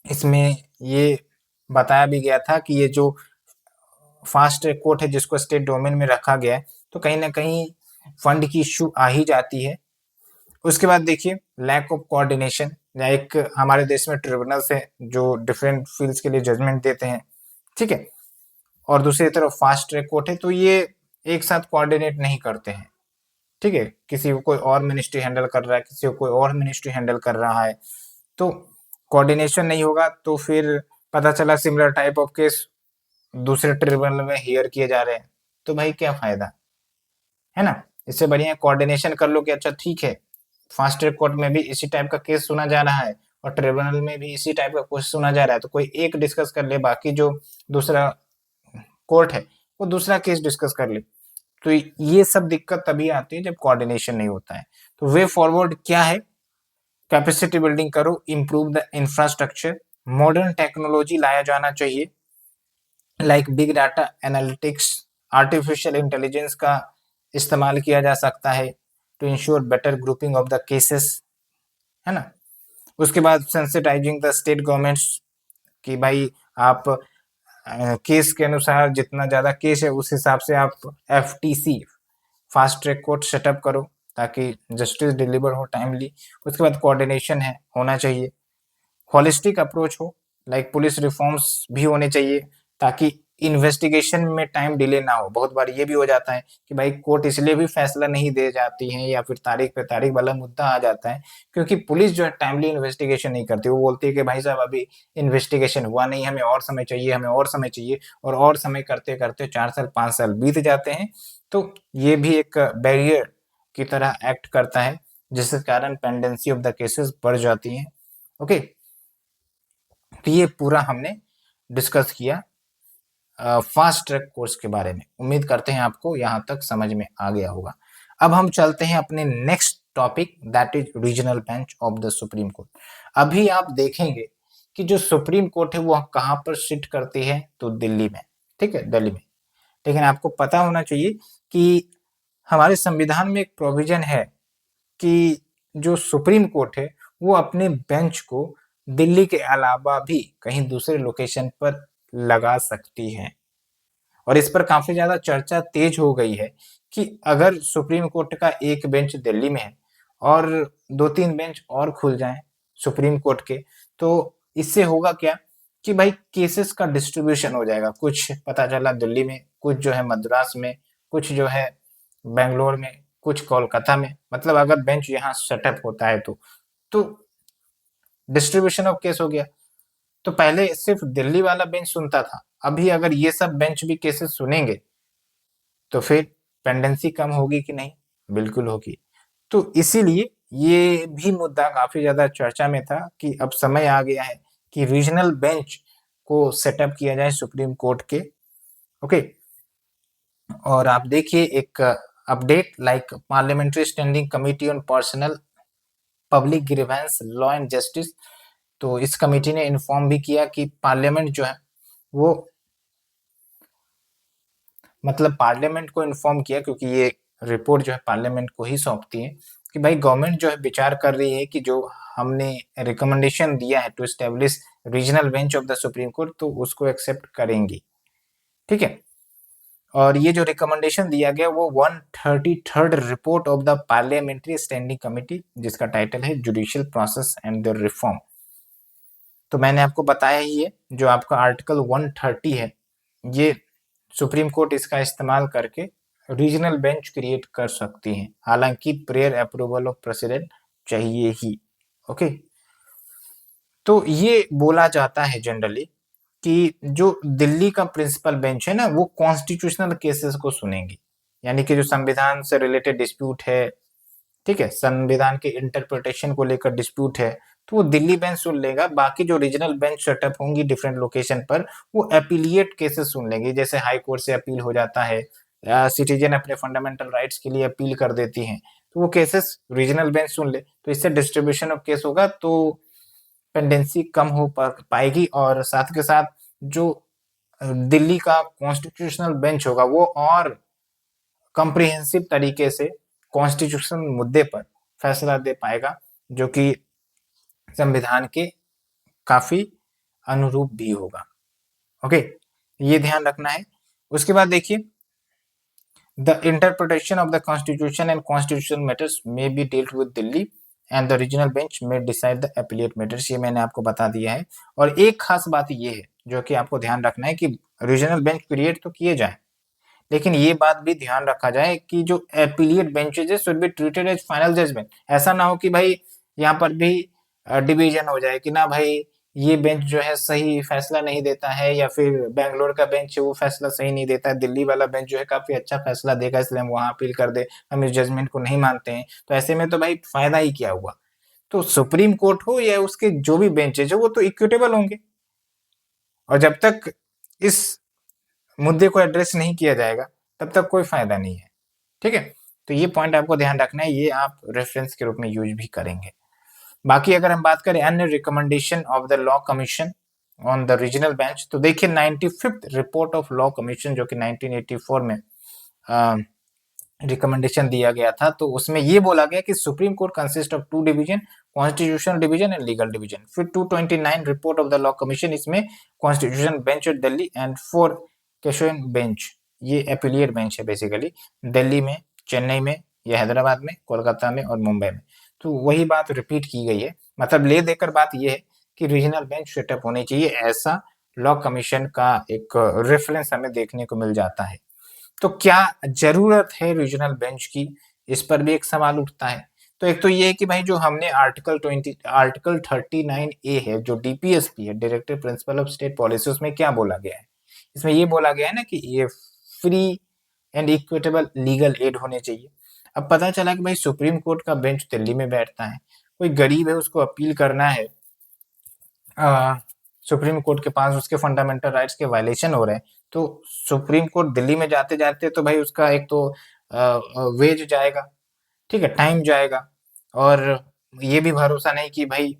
इसमें ये बताया भी गया था कि ये जो फास्ट ट्रैक कोर्ट है जिसको स्टेट डोमेन में रखा गया है तो कहीं ना कहीं फंड की इश्यू आ ही जाती है। उसके बाद देखिए लैक ऑफ कोऑर्डिनेशन, लाइक हमारे देश में ट्रिब्यूनल्स हैं जो डिफरेंट फील्ड्स के लिए जजमेंट देते हैं। ठीक है, और दूसरी तरफ फास्ट ट्रैक कोर्ट है तो ये एक साथ कोऑर्डिनेट नहीं करते हैं। ठीक है, किसी को कोई और मिनिस्ट्री हैंडल कर रहा है, किसी को कोई और मिनिस्ट्री हैंडल कर रहा है, तो कोऑर्डिनेशन नहीं होगा तो फिर पता चला सिमिलर टाइप ऑफ केस दूसरे ट्रिब्यूनल में हियर किए जा रहे हैं, तो भाई क्या फायदा है ना। इससे बढ़िया कोऑर्डिनेशन कर लो कि अच्छा ठीक है फास्ट ट्रैक कोर्ट में भी इसी टाइप का केस सुना जा रहा है और ट्रिब्यूनल में भी इसी टाइप का केस सुना जा रहा है, तो कोई एक डिस्कस कर ले, बाकी जो दूसरा कोर्ट है वो दूसरा केस डिस्कस कर ले। तो ये सब दिक्कत तभी आती है जब कोऑर्डिनेशन नहीं होता है। तो वे फॉरवर्ड क्या है, कैपेसिटी बिल्डिंग करो, improve the infrastructure, modern technology लाया जाना चाहिए, like big data analytics, artificial intelligence का इस्तेमाल किया जा सकता है to ensure better grouping of the cases, है ना। उसके बाद सेंसिटाइजिंग द स्टेट गवर्नमेंट्स कि भाई आप केस के अनुसार जितना ज्यादा केस है उस हिसाब से आप FTC fast track court setup करो ताकि जस्टिस डिलीवर हो टाइमली। उसके बाद कोऑर्डिनेशन है होना चाहिए, होलिस्टिक अप्रोच हो, लाइक पुलिस रिफॉर्म्स भी होने चाहिए ताकि इन्वेस्टिगेशन में टाइम डिले ना हो। बहुत बार ये भी हो जाता है कि भाई कोर्ट इसलिए भी फैसला नहीं दे जाती है या फिर तारीख पे तारीख वाला मुद्दा आ जाता है क्योंकि पुलिस जो है टाइमली इन्वेस्टिगेशन नहीं करती। वो बोलती है कि भाई साहब अभी इन्वेस्टिगेशन हुआ नहीं, हमें और समय चाहिए, हमें और समय चाहिए, और समय करते करते 4 साल 5 साल बीत जाते हैं। तो ये भी एक बैरियर की तरह एक्ट करता है जिसके कारण पेंडेंसी ऑफ द केसेस बढ़ जाती है। ओके, तो ये पूरा हमने डिस्कस किया फास्ट ट्रैक कोर्स के बारे में। उम्मीद करते हैं आपको यहाँ तक समझ में आ गया होगा। अब हम चलते हैं अपने next topic, that is regional bench of the supreme court. अभी आप देखेंगे कि जो सुप्रीम कोर्ट है वो कहाँ पर सिट करती है, तो दिल्ली में, ठीक है, दिल्ली में। लेकिन आपको पता होना चाहिए कि हमारे संविधान में एक प्रोविजन है कि जो सुप्रीम कोर्ट है वो अपने बेंच को दिल्ली के अलावा भी कहीं दूसरे लोकेशन पर लगा सकती है। और इस पर काफी ज्यादा चर्चा तेज हो गई है कि अगर सुप्रीम कोर्ट का एक बेंच दिल्ली में है और 2-3 बेंच और खुल जाएं सुप्रीम कोर्ट के, तो इससे होगा क्या कि भाई केसेस का डिस्ट्रीब्यूशन हो जाएगा। कुछ पता चला दिल्ली में, कुछ जो है मद्रास में, कुछ जो है बेंगलोर में, कुछ कोलकाता में। मतलब अगर बेंच यहाँ सेटअप होता है तो डिस्ट्रीब्यूशन ऑफ केस हो गया। तो पहले सिर्फ दिल्ली वाला बेंच सुनता था, अभी अगर ये सब बेंच भी केसेस सुनेंगे तो फिर पेंडेंसी कम होगी कि नहीं? बिल्कुल होगी। तो इसीलिए ये भी मुद्दा काफी ज्यादा चर्चा में था कि अब समय आ गया है कि रीजनल बेंच को सेटअप किया जाए सुप्रीम कोर्ट के। ओके, और आप देखिए एक update like parliamentary standing committee on personnel public grievance law and justice. तो इस कमेटी ने इन्फॉर्म भी किया कि पार्लियामेंट जो है वो, मतलब पार्लियामेंट को इन्फॉर्म किया क्योंकि ये रिपोर्ट जो है पार्लियामेंट को ही सौंपती है कि भाई गवर्नमेंट जो है विचार कर रही है कि जो हमने रिकमेंडेशन दिया है to establish regional bench of the supreme court, तो उसको एक्सेप्ट करेंगी। ठीक है, और ये जो रिकमेंडेशन दिया गया वो 133rd report of the parliamentary standing committee, जिसका टाइटल है judicial process and the reform. तो मैंने आपको बताया ही है, जो आपका आर्टिकल 130 है, ये सुप्रीम कोर्ट इसका इस्तेमाल करके रीजनल बेंच क्रिएट कर सकती है, हालांकि प्रेयर अप्रूवल ऑफ प्रेसिडेंट चाहिए ही। ओके, तो ये बोला जाता है जनरली कि जो दिल्ली का प्रिंसिपल बेंच है ना, वो कॉन्स्टिट्यूशनल केसेस को सुनेंगी, यानी कि जो संविधान से रिलेटेड डिस्प्यूट है, ठीक है, संविधान के इंटरप्रिटेशन को लेकर डिस्प्यूट है, तो वो दिल्ली बेंच सुन लेगा। बाकी जो रीजनल बेंच सेटअप होंगी डिफरेंट लोकेशन पर, वो एपीलिएट केसेस सुन लेंगे। जैसे हाई कोर्ट से अपील हो जाता है, सिटीजन अपने फंडामेंटल राइट्स के लिए अपील कर देती हैं, तो वो केसेस रीजनल बेंच सुन ले। तो इससे डिस्ट्रीब्यूशन ऑफ केस होगा, तो पेंडेंसी कम हो पाएगी, और साथ के साथ जो दिल्ली का कॉन्स्टिट्यूशनल बेंच होगा वो और कॉम्प्रिहेंसिव तरीके से कॉन्स्टिट्यूशन मुद्दे पर फैसला दे पाएगा, जो कि संविधान के काफी अनुरूप भी होगा। ओके, ये ध्यान रखना है। उसके बाद देखिए, the interpretation of the constitution and constitutional matters may be dealt with Delhi and the regional bench में डिसाइड द एपीलिएट मैटर्स। ये मैंने आपको बता दिया है। और एक खास बात ये है जो कि आपको ध्यान रखना है कि रीजनल बेंच क्रिएट तो किए जाए, लेकिन ये बात भी ध्यान रखा जाए कि जो एपीलिएट बेंचेज है should be treated as final judgement. ऐसा ना हो कि भाई यहाँ पर भी डिवीजन हो जाए कि ना भाई ये बेंच जो है सही फैसला नहीं देता है, या फिर बेंगलोर का बेंच है वो फैसला सही नहीं देता है, दिल्ली वाला बेंच जो है काफी अच्छा फैसला देगा इसलिए हम वहां अपील कर दे, हम इस जजमेंट को नहीं मानते हैं। तो ऐसे में तो भाई फायदा ही क्या हुआ? तो सुप्रीम कोर्ट हो या उसके जो भी बेंचेज हो वो तो इक्विटेबल होंगे, और जब तक इस मुद्दे को एड्रेस नहीं किया जाएगा तब तक कोई फायदा नहीं है। ठीक है, तो ये पॉइंट आपको ध्यान रखना है, ये आप रेफरेंस के रूप में यूज भी करेंगे। बाकी अगर हम बात करें अन्य recommendation of the Law commission on the regional bench, तो देखिए 95th report of law commission जो कि 1984 में रिकमेंडेशन दिया गया था, तो उसमें ये बोला गया कि Supreme Court consist of 2 division, constitutional division and legal division. फिर 229 report of the Law Commission, इसमें constitution bench at Delhi and 4 cassation bench, ये एपिलिएट बेंच है बेसिकली, दिल्ली में, चेन्नई में, या हैदराबाद में, कोलकाता में और मुंबई में। तो वही बात रिपीट की गई है, मतलब ले देकर बात यह है कि रीजनल बेंच सेटअप होनी चाहिए, ऐसा लॉ कमीशन का एक रेफरेंस हमें देखने को मिल जाता है। तो क्या ज़रूरत है रीजनल बेंच की? इस पर भी एक सवाल उठता है। तो एक तो ये है कि भाई जो हमने आर्टिकल 39 ए है, जो डीपीएसपी है, directive principle of state policy, उसमें क्या बोला गया है? इसमें ये बोला गया है ना कि ये free and equitable legal aid होने चाहिए। अब पता चला कि भाई सुप्रीम कोर्ट का बेंच दिल्ली में बैठता है, कोई गरीब है उसको अपील करना है, सुप्रीम कोर्ट के पास उसके फंडामेंटल राइट्स के वायलेशन हो रहे हैं, तो सुप्रीम कोर्ट दिल्ली में जाते-जाते तो भाई उसका एक तो वेज जाएगा, ठीक है, टाइम जाएगा, और ये भी भरोसा नहीं कि भाई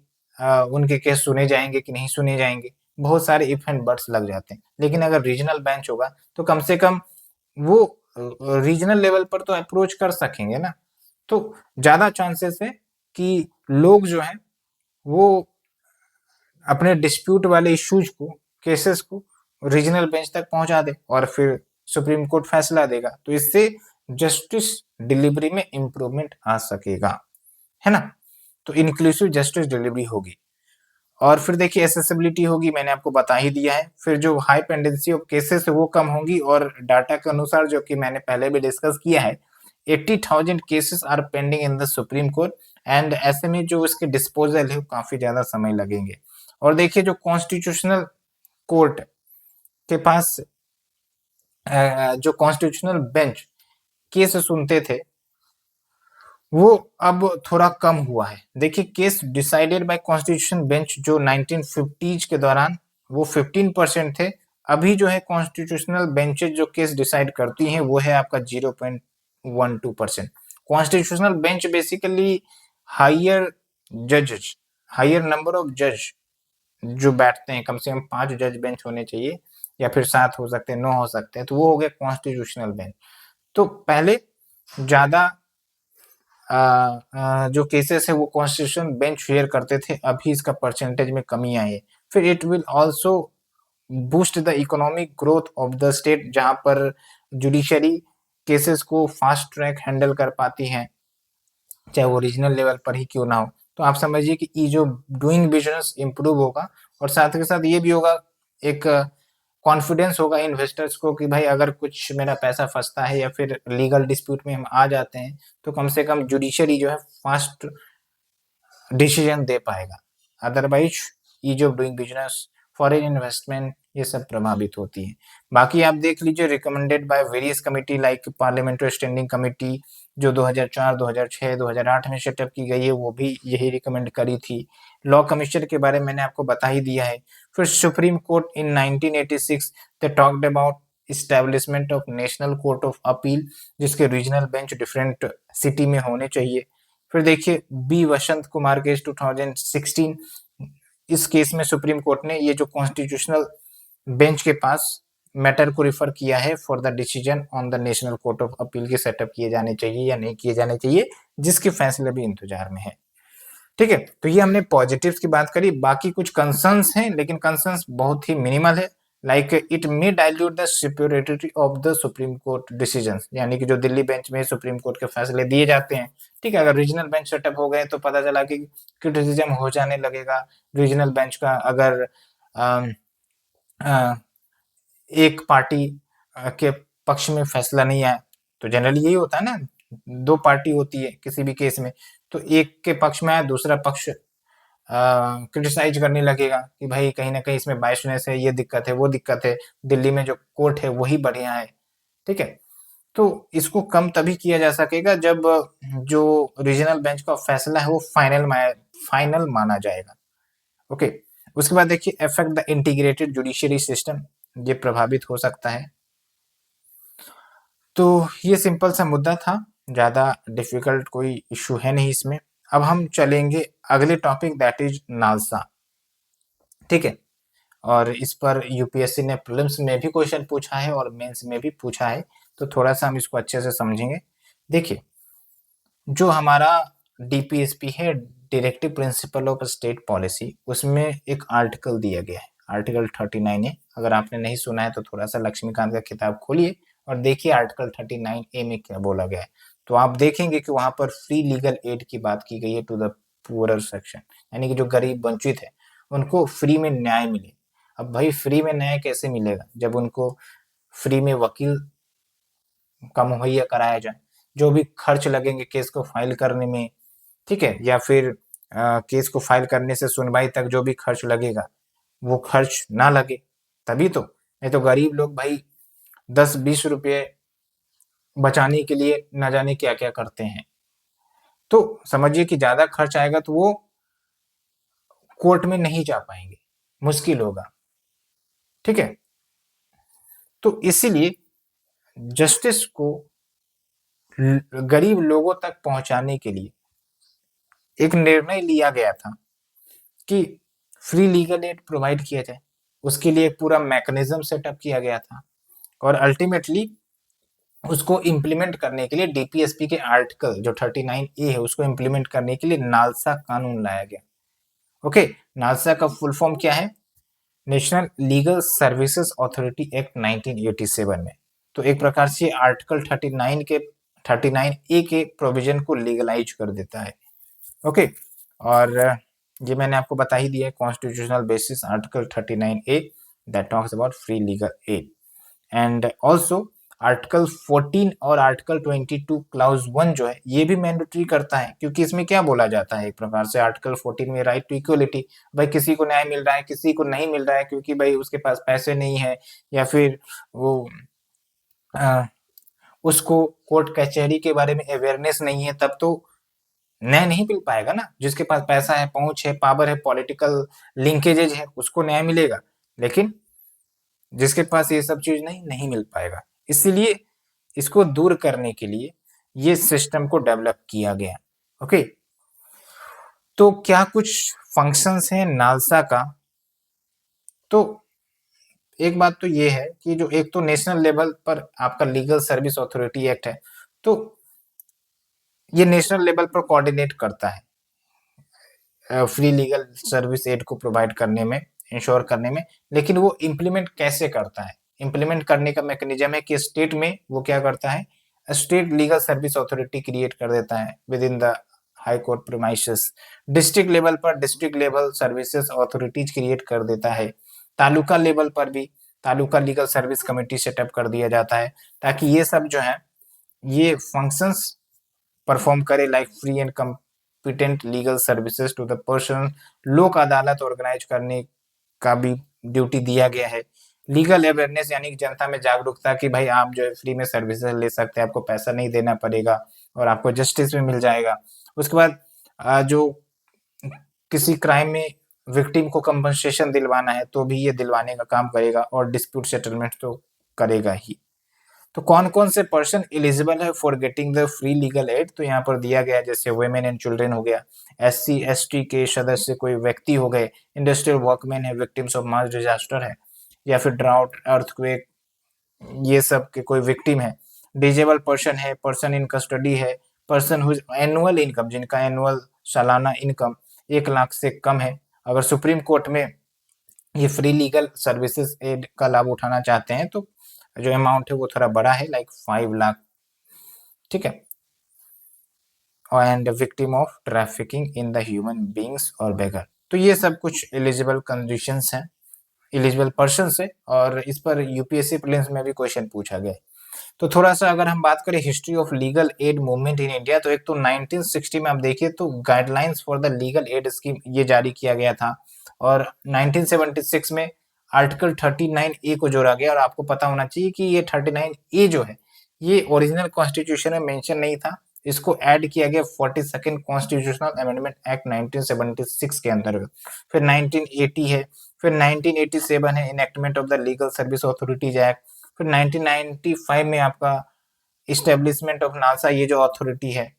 उनके केस सुने जाएँगे कि नहीं सुने जाएँगे। बहुत सारे इफ एंड बट्स लग जाते हैं। लेकिन अगर रीजनल बेंच होगा, तो कम से कम वो रीजनल लेवल पर तो अप्रोच कर सकेंगे ना। तो ज़्यादा चांसेस है कि लोग जो हैं, वो अपने डिस्प्यूट वाले इश्यूज को, केसेस को रीजनल बेंच तक पहुंचा दे और फिर सुप्रीम कोर्ट फैसला देगा। तो इससे जस्टिस डिलीवरी में इंप्रूवमेंट आ सकेगा, है ना? तो इंक्लूसिव जस्टिस डिलीवरी होगी। और फिर देखिए एसेसिबिलिटी होगी, मैंने आपको बता ही दिया है। फिर जो हाई पेंडेंसी ऑफ केसेस है वो कम होंगी, और डाटा के अनुसार जो कि मैंने पहले भी डिस्कस किया है, 80,000 cases are pending in the supreme court, and ऐसे में जो इसके डिस्पोजल है वो काफी ज्यादा समय लगेंगे। और देखिए जो कॉन्स्टिट्यूशनल कोर्ट के पास जो कॉन्स्टिट्यूशनल बेंच केस सुनते थे, वो अब थोड़ा कम हुआ है। देखिए case decided by constitution bench जो 1950s के दौरान वो 15% थे, अभी जो है कॉन्स्टिट्यूशनल बेंचेज जो केस डिसाइड करती हैं वो है आपका 0.12%। कॉन्स्टिट्यूशनल बेंच बेसिकली हायर जजेस, हायर नंबर ऑफ जज जो बैठते हैं, कम से कम 5 जज बेंच होने चाहिए, या फिर 7 हो सकते हैं, 9 हो सकते हैं, तो वो हो गया कॉन्स्टिट्यूशनल बेंच। तो पहले ज्यादा जो केसेस है वो कॉन्स्टिट्यूशन बेंच हियर करते थे, अभी इसका परसेंटेज में कमी आई है। फिर it will also boost the economic growth of the state, जहां पर जुडिशरी केसेस को फास्ट ट्रैक हैंडल कर पाती है, चाहे वो रीजनल लेवल पर ही क्यों ना हो। तो आप समझिए कि ये जो डूइंग बिजनेस इंप्रूव होगा, और साथ के साथ ये भी होगा, एक कॉन्फिडेंस होगा इन्वेस्टर्स को कि भाई अगर कुछ मेरा पैसा फंसता है या फिर लीगल डिस्प्यूट में हम आ जाते हैं, तो कम से कम जुडिशरी जो है फास्ट डिसीजन दे पाएगा। Otherwise ease of doing business, foreign investment, ये सब प्रभावित होती है। बाकी आप देख लीजिए recommended by various committee like parliamentary standing committee, जो 2004, 2006, 2008 में सेटअप की गई है, वो भी यही रिकमेंड करी थी। लॉ कमीशन के बारे में मैंने आपको बता ही दिया है। फिर supreme court in 1986 they talked about establishment of national court of appeal, जिसके रीजनल बेंच डिफरेंट सिटी में होने चाहिए। फिर देखिए बी वसंत कुमार केस 2016, इस केस में सुप्रीम कोर्ट ने ये जो कॉन्स्टिट्यूशनल बेंच के पास मैटर को रिफर किया है for the decision on the national court of appeal के सेटअप किए जाने चाहिए या नहीं किए जाने चाहिए, जिसके फैसले भी इंतजार में है। ठीक है, तो ये हमने पॉजिटिव्स की बात करी, बाकी कुछ कंसर्न्स हैं, लेकिन कंसर्न्स बहुत ही मिनिमल है। Like it may dilute the superiority of the supreme court decisions, यानी कि जो दिल्ली बेंच में सुप्रीम कोर्ट के फैसले दिए जाते हैं, ठीक है, अगर रीजनल बेंच सेटअप हो गए तो पता चला कि क्रिटिसिज्म हो जाने लगेगा रीजनल बेंच का। अगर अम, अ, एक पार्टी के पक्ष में फैसला नहीं आया, तो जनरली यही होता है ना, दो पार्टी होती है किसी भी केस में, तो एक के पक्ष में आया, दूसरा पक्ष क्रिटिसाइज करने लगेगा कि भाई कहीं ना कहीं इसमें बायसनेस है, ये दिक्कत है, वो दिक्कत है, दिल्ली में जो कोर्ट है वही बढ़िया है। ठीक है, तो इसको कम तभी किया जा सकेगा जब जो रीजनल बेंच का फैसला है वो फाइनल माना जाएगा। ओके, उसके बाद देखिए affect the integrated judiciary system, ये प्रभावित हो सकता है। तो ये सिंपल सा मुद्दा था, ज़्यादा डिफिकल्ट कोई इश्यू है नहीं इसमें। अब हम चलेंगे अगले टॉपिक, दैट इज नालसा। ठीक है, और इस पर यूपीएससी ने प्रीलिम्स में भी क्वेश्चन पूछा है और मेंस में भी पूछा है, तो थोड़ा सा हम इसको अच्छे से समझेंगे। देखिए जो हमारा डीपीएसपी है, directive principle of state policy, उसमें एक आर्टिकल दिया गया है, आर्टिकल 39 है। अगर आपने नहीं सुना है तो थोड़ा सा लक्ष्मीकांत का किताब खोलिए और देखिए आर्टिकल 39 ए में क्या बोला गया है। तो आप देखेंगे कि वहां पर फ्री लीगल एड की बात की गई है टू द पुअरर सेक्शन, यानी कि जो गरीब वंचित है उनको फ्री में न्याय मिले। अब भाई फ्री में न्याय कैसे मिलेगा जब उनको फ्री में वकील का मुहैया कराया जाए, जो भी खर्च लगेंगे केस को फाइल करने में, ठीक है, या फिर केस को फाइल करने से सुनवाई तक जो भी खर्च लगेगा वो खर्च ना लगे, तभी तो, नहीं तो गरीब लोग भाई 10-20 रुपये बचाने के लिए न जाने क्या क्या करते हैं। तो समझिए कि ज्यादा खर्च आएगा तो वो कोर्ट में नहीं जा पाएंगे, मुश्किल होगा, ठीक है। तो इसीलिए जस्टिस को गरीब लोगों तक पहुंचाने के लिए एक निर्णय लिया गया था कि फ्री लीगल एड प्रोवाइड किया जाए। उसके लिए एक पूरा मैकेनिज्म सेटअप किया गया था और अल्टीमेटली उसको इम्प्लीमेंट करने के लिए डीपीएसपी के आर्टिकल जो 39A है उसको इम्प्लीमेंट करने के लिए नालसा कानून लाया गया। ओके, नालसा का फुल फॉर्म क्या है? National legal services authority act 1987 में। तो एक प्रकार से आर्टिकल 39A के प्रोविजन को लीगलाइज कर देता है। ओके, और ये मैंने आपको बता ही दिया है, constitutional basis article 39A that talks about free legal add, and also article 14 और आर्टिकल 22 क्लाउज 1 जो है ये भी मैंडेटरी करता है, क्योंकि इसमें क्या बोला जाता है एक प्रकार से आर्टिकल 14 में राइट टू इक्वलिटी, भाई किसी को न्याय मिल रहा है किसी को नहीं मिल रहा है क्योंकि भाई उसके पास पैसे नहीं है या फिर वो आ, उसको कोर्ट कचहरी के बारे में अवेयरनेस नहीं है, तब तो न्याय नहीं मिल पाएगा ना। जिसके पास पैसा है, पहुंच है, पावर है, पॉलिटिकल लिंकेजेज है उसको न्याय मिलेगा, लेकिन जिसके पास ये सब चीज नहीं मिल पाएगा। इसीलिए इसको दूर करने के लिए ये सिस्टम को डेवलप किया गया। ओके, तो क्या कुछ फंक्शंस हैं नालसा का? तो एक बात तो ये है कि जो एक तो नेशनल लेवल पर आपका लीगल सर्विस अथॉरिटी एक्ट है, तो ये नेशनल लेवल पर कोऑर्डिनेट करता है फ्री लीगल सर्विस एड को प्रोवाइड करने में, इंश्योर करने में, लेकिन वो इम्प्लीमेंट कैसे करता है? इम्प्लीमेंट करने का मैकेनिज्म है कि स्टेट में वो क्या करता है, state legal service authority create कर देता है within the High Court premises. District level पर district level services authorities create कर देता है। तालुका लेवल पर भी taluka legal service committee setup कर दिया जाता है, ताकि ये सब जो है ये फंक्शंस परफॉर्म करे like free and competent legal services to the person. Lok adalat organise करने का भी ड्यूटी दिया गया है। लीगल अवेयरनेस यानी जनता में जागरूकता कि भाई आप जो है फ्री में सर्विसेज ले सकते हैं, आपको पैसा नहीं देना पड़ेगा और आपको जस्टिस भी मिल जाएगा। उसके बाद जो किसी क्राइम में विक्टिम को कंपनसेशन दिलवाना है तो भी ये दिलवाने का काम करेगा और डिस्प्यूट सेटलमेंट तो करेगा ही। तो कौन कौन से पर्सन एलिजिबल है for getting the free legal add? तो यहाँ पर दिया गया जैसे वुमेन एंड चिल्ड्रन हो गया, SC ST के सदस्य कोई व्यक्ति हो गए, इंडस्ट्रियल वर्कमैन है, विक्टिम्स ऑफ मास डिजास्टर है, या फिर ड्राउट अर्थक्वेक ये सब के कोई विक्टिम है, डिजेबल पर्सन है, पर्सन इन कस्टडी है, पर्सन हुज एनुअल इनकम जिनका एनुअल सालाना इनकम 1 लाख से कम है। अगर सुप्रीम कोर्ट में ये फ्री लीगल सर्विसेज एड का लाभ उठाना चाहते हैं तो जो अमाउंट है वो थोड़ा बड़ा है लाइक 5 लाख, ठीक है। And victim of trafficking in the human beings और बेगर। तो ये सब कुछ एलिजिबल कंडीशंस हैं, एलिजिबल पर्सन है, और इस पर यूपीएससी प्रीलिम्स में भी क्वेश्चन पूछा गया। तो थोड़ा सा अगर हम बात करें history of legal aid movement in India, तो एक तो 1960 में आप देखिए तो guidelines for the legal aid scheme ये जारी किया गया था, और 1976 में आर्टिकल 39A को जोड़ा गया। और आपको पता होना चाहिए कि ये 39A जो है ये ओरिजिनल कॉन्स्टिट्यूशन में मेंशन नहीं था, इसको ऐड किया गया 42nd कॉन्स्टिट्यूशनल अमेंडमेंट एक्ट 1976 के अंतर्गत। फिर 1980 है, फिर 1987 है enactment of the legal service authorities act, फिर 1995 में आपका इस्टेब्लिशमेंट ऑफ नालसा ये जो अथॉरिटी है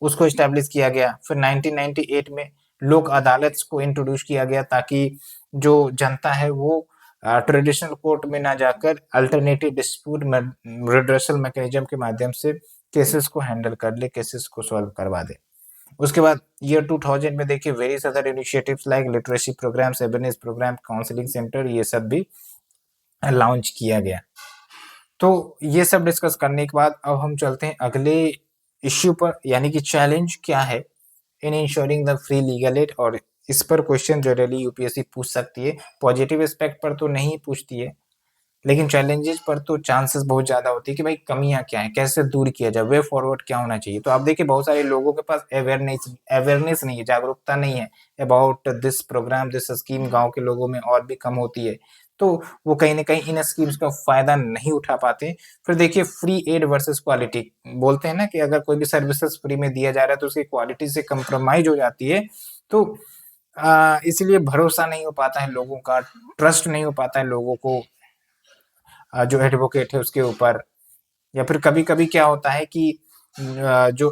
उसको इस्टेब्लिश किया गया। फिर 1998 में लोक अदालत को इंट्रोड्यूस किया गया ताकि जो जनता है वो ट्रेडिशनल कोर्ट में ना जाकर अल्टरनेटिव डिस्प्यूट रिड्रेसल मैकेनिज्म के माध्यम से केसेस को हैंडल कर ले, केसेस को सॉल्व करवा दे। उसके बाद ईयर 2000 में देखिए various other initiatives like literacy programmes, awareness programme, counselling centre ये सब भी लॉन्च किया गया। तो ये सब डिस्कस करने के बाद अब हम चलते हैं अगले इश्यू पर, यानी कि चैलेंज क्या है in ensuring the free legal aid और इस पर क्वेश्चन जनरली यूपीएससी पूछ सकती है। पॉजिटिव एस्पेक्ट पर तो नहीं पूछती है, लेकिन चैलेंजेस पर तो चांसेस बहुत ज़्यादा होती है कि भाई कमियाँ क्या हैं, कैसे दूर किया जाए, वे फॉरवर्ड क्या होना चाहिए। तो आप देखिए बहुत सारे लोगों के पास अवेयरनेस नहीं है, जागरूकता नहीं है about this programme, this scheme. गाँव के लोगों में और भी कम होती है, तो वो कहीं न कहीं इन स्कीम्स का फ़ायदा नहीं उठा पाते। फिर देखिए फ्री एड वर्सेस क्वालिटी, बोलते हैं ना कि अगर कोई भी सर्विसेज़ फ्री में दिया जा रहा है तो उसकी क्वालिटी से कंप्रोमाइज़ हो जाती है। तो इसलिए भरोसा नहीं हो पाता है लोगों का, ट्रस्ट नहीं हो पाता है लोगों को जो एडवोकेट है उसके ऊपर। या फिर कभी-कभी क्या होता है कि जो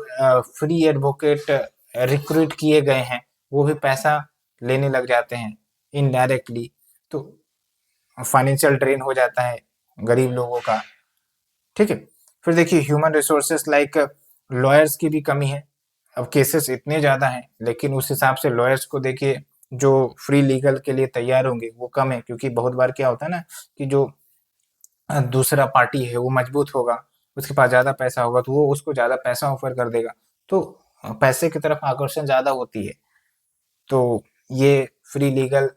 फ्री एडवोकेट रिक्रूट किए गए हैं, वो भी पैसा लेने लग जाते हैं इनडायरेक्टली, तो फाइनेंशियल ड्रेन हो जाता है गरीब लोगों का, ठीक है? फिर देखिए ह्यूमन रिसोर्सेस लाइक लॉयर्स की भी कमी है। अब केसेस इतने ज़्यादा हैं, लेकिन उस हिसाब से लॉयर्स को देखिए जो फ्री लीगल के लिए तैयार होंगे, वो कम है, क्योंकि बहुत बार क्या होता है ना कि जो दूसरा पार्टी है वो मजबूत होगा, उसके पास ज़्यादा पैसा होगा तो वो उसको ज़्यादा पैसा ऑफ़र कर देगा। तो पैसे की तरफ आकर्षण ज़्यादा होती है। तो ये फ्री लीगल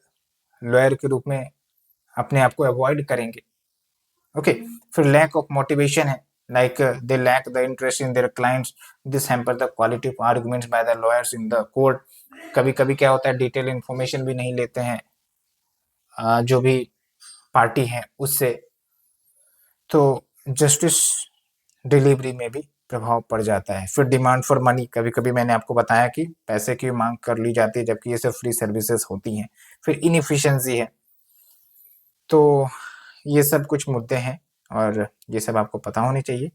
लॉयर के रूप में अपने आप को अवॉइड करेंगे। ओके, फिर लैक ऑफ मोटिवेशन है, like they lack the interest in their clients, this hamper the quality of arguments by the lawyers in the court. कभी-कभी क्या होता है डिटेल इन्फॉर्मेशन भी नहीं लेते हैं जो भी पार्टी है उससे, तो जस्टिस डिलीवरी में भी प्रभाव पड़ जाता है। फिर डिमांड फॉर मनी, कभी-कभी मैंने आपको बताया कि पैसे की माँग कर ली जाती है जबकि ये सब फ्री सर्विसेज़ होती हैं। फिर इनएफिशिएंसी है, तो ये सब कुछ मुद्दे हैं और ये सब आपको पता होने चाहिए,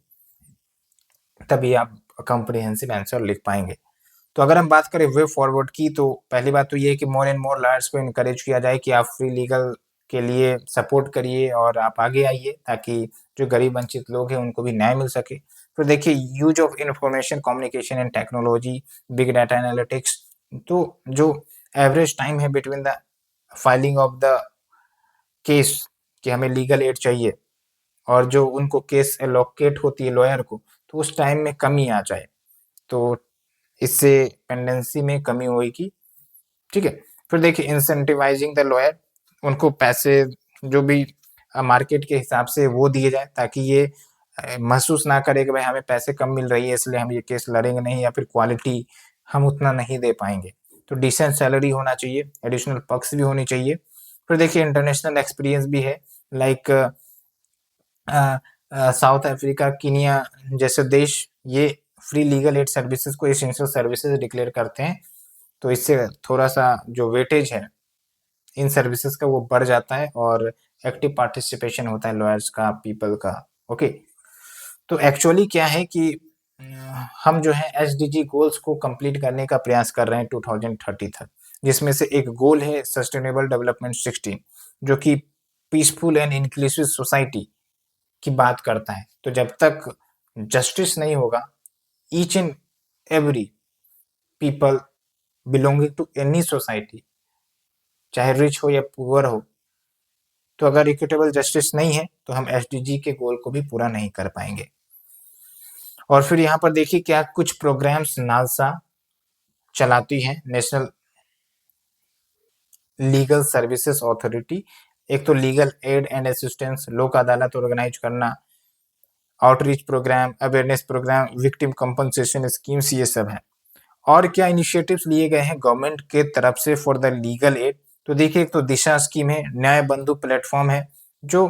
तभी आप कॉम्प्रिहेंसिव आंसर लिख पाएँगे। तो अगर हम बात करें वे फॉरवर्ड की, तो पहली बात तो ये है कि मोर एंड मोर लॉयर्स को एनकरेज किया जाए कि आप फ्री लीगल के लिए सपोर्ट करिए और आप आगे आइए, ताकि जो गरीब वंचित लोग हैं उनको भी न्याय मिल सके। फिर देखिए use of information communication and technology, big data analytics, तो जो एवरेज टाइम है between the filing of the case कि हमें लीगल एड चाहिए और जो उनको केस एलोकेट होती है लॉयर को, तो उस टाइम में कमी आ जाए। तो इससे पेंडेंसी में कमी होएगी, ठीक है? फिर देखिए इंसेंटिवाइज़िंग द लॉयर, उनको पैसे जो भी मार्केट के हिसाब से वो दिए जाएँ ताकि ये महसूस ना करे कि भाई हमें पैसे कम मिल रही है इसलिए हम ये केस लड़ेंगे नहीं, या फिर क्वालिटी हम उतना नहीं दे पाएँगे। तो डिसेंट सैलरी होना चाहिए, एडिशनल पर्क्स भी होनी चाहिए। फिर देखिए इंटरनेशनल एक्सपीरियंस भी है, लाइक साउथ अफ्रीका, केनिया जैसे देश ये फ्री लीगल एड सर्विसेज को एसेंशियल सर्विसेज डिक्लेयर करते हैं, तो इससे थोड़ा-सा जो वेटेज है इन सर्विसेज का वो बढ़ जाता है और एक्टिव पार्टिसिपेशन होता है लॉयर्स का, पीपल का। ओके, तो एक्चुअली क्या है कि हम जो है एसडीजी गोल्स को कंप्लीट करने का प्रयास कर रहे हैं 2030 तक, जिसमें से एक गोल है सस्टेनेबल डेवलपमेंट 16, जो कि पीसफुल एंड इंक्लूसिव सोसाइटी की बात करता है। तो जब तक जस्टिस नहीं होगा, each and every people belonging to any society, चाहे रिच हो या पुअर हो, तो अगर इक्विटेबल जस्टिस नहीं है तो हम एसडीजी के गोल को भी पूरा नहीं कर पाएंगे। और फिर यहाँ पर देखिए क्या कुछ प्रोग्राम्स नालसा चलाती है, नेशनल लीगल सर्विसेज अथॉरिटी। एक तो लीगल एड एंड असिस्टेंस, लोक अदालत ऑर्गेनाइज करना, outreach programme, awareness programme, victim compensation schemes, ये सब है। और क्या इनिशिएटिव्स लिए गए हैं गवर्नमेंट के तरफ से फॉर द लीगल एड, तो देखिए एक तो दिशा स्कीम है, न्याय बंधु प्लेटफॉर्म है जो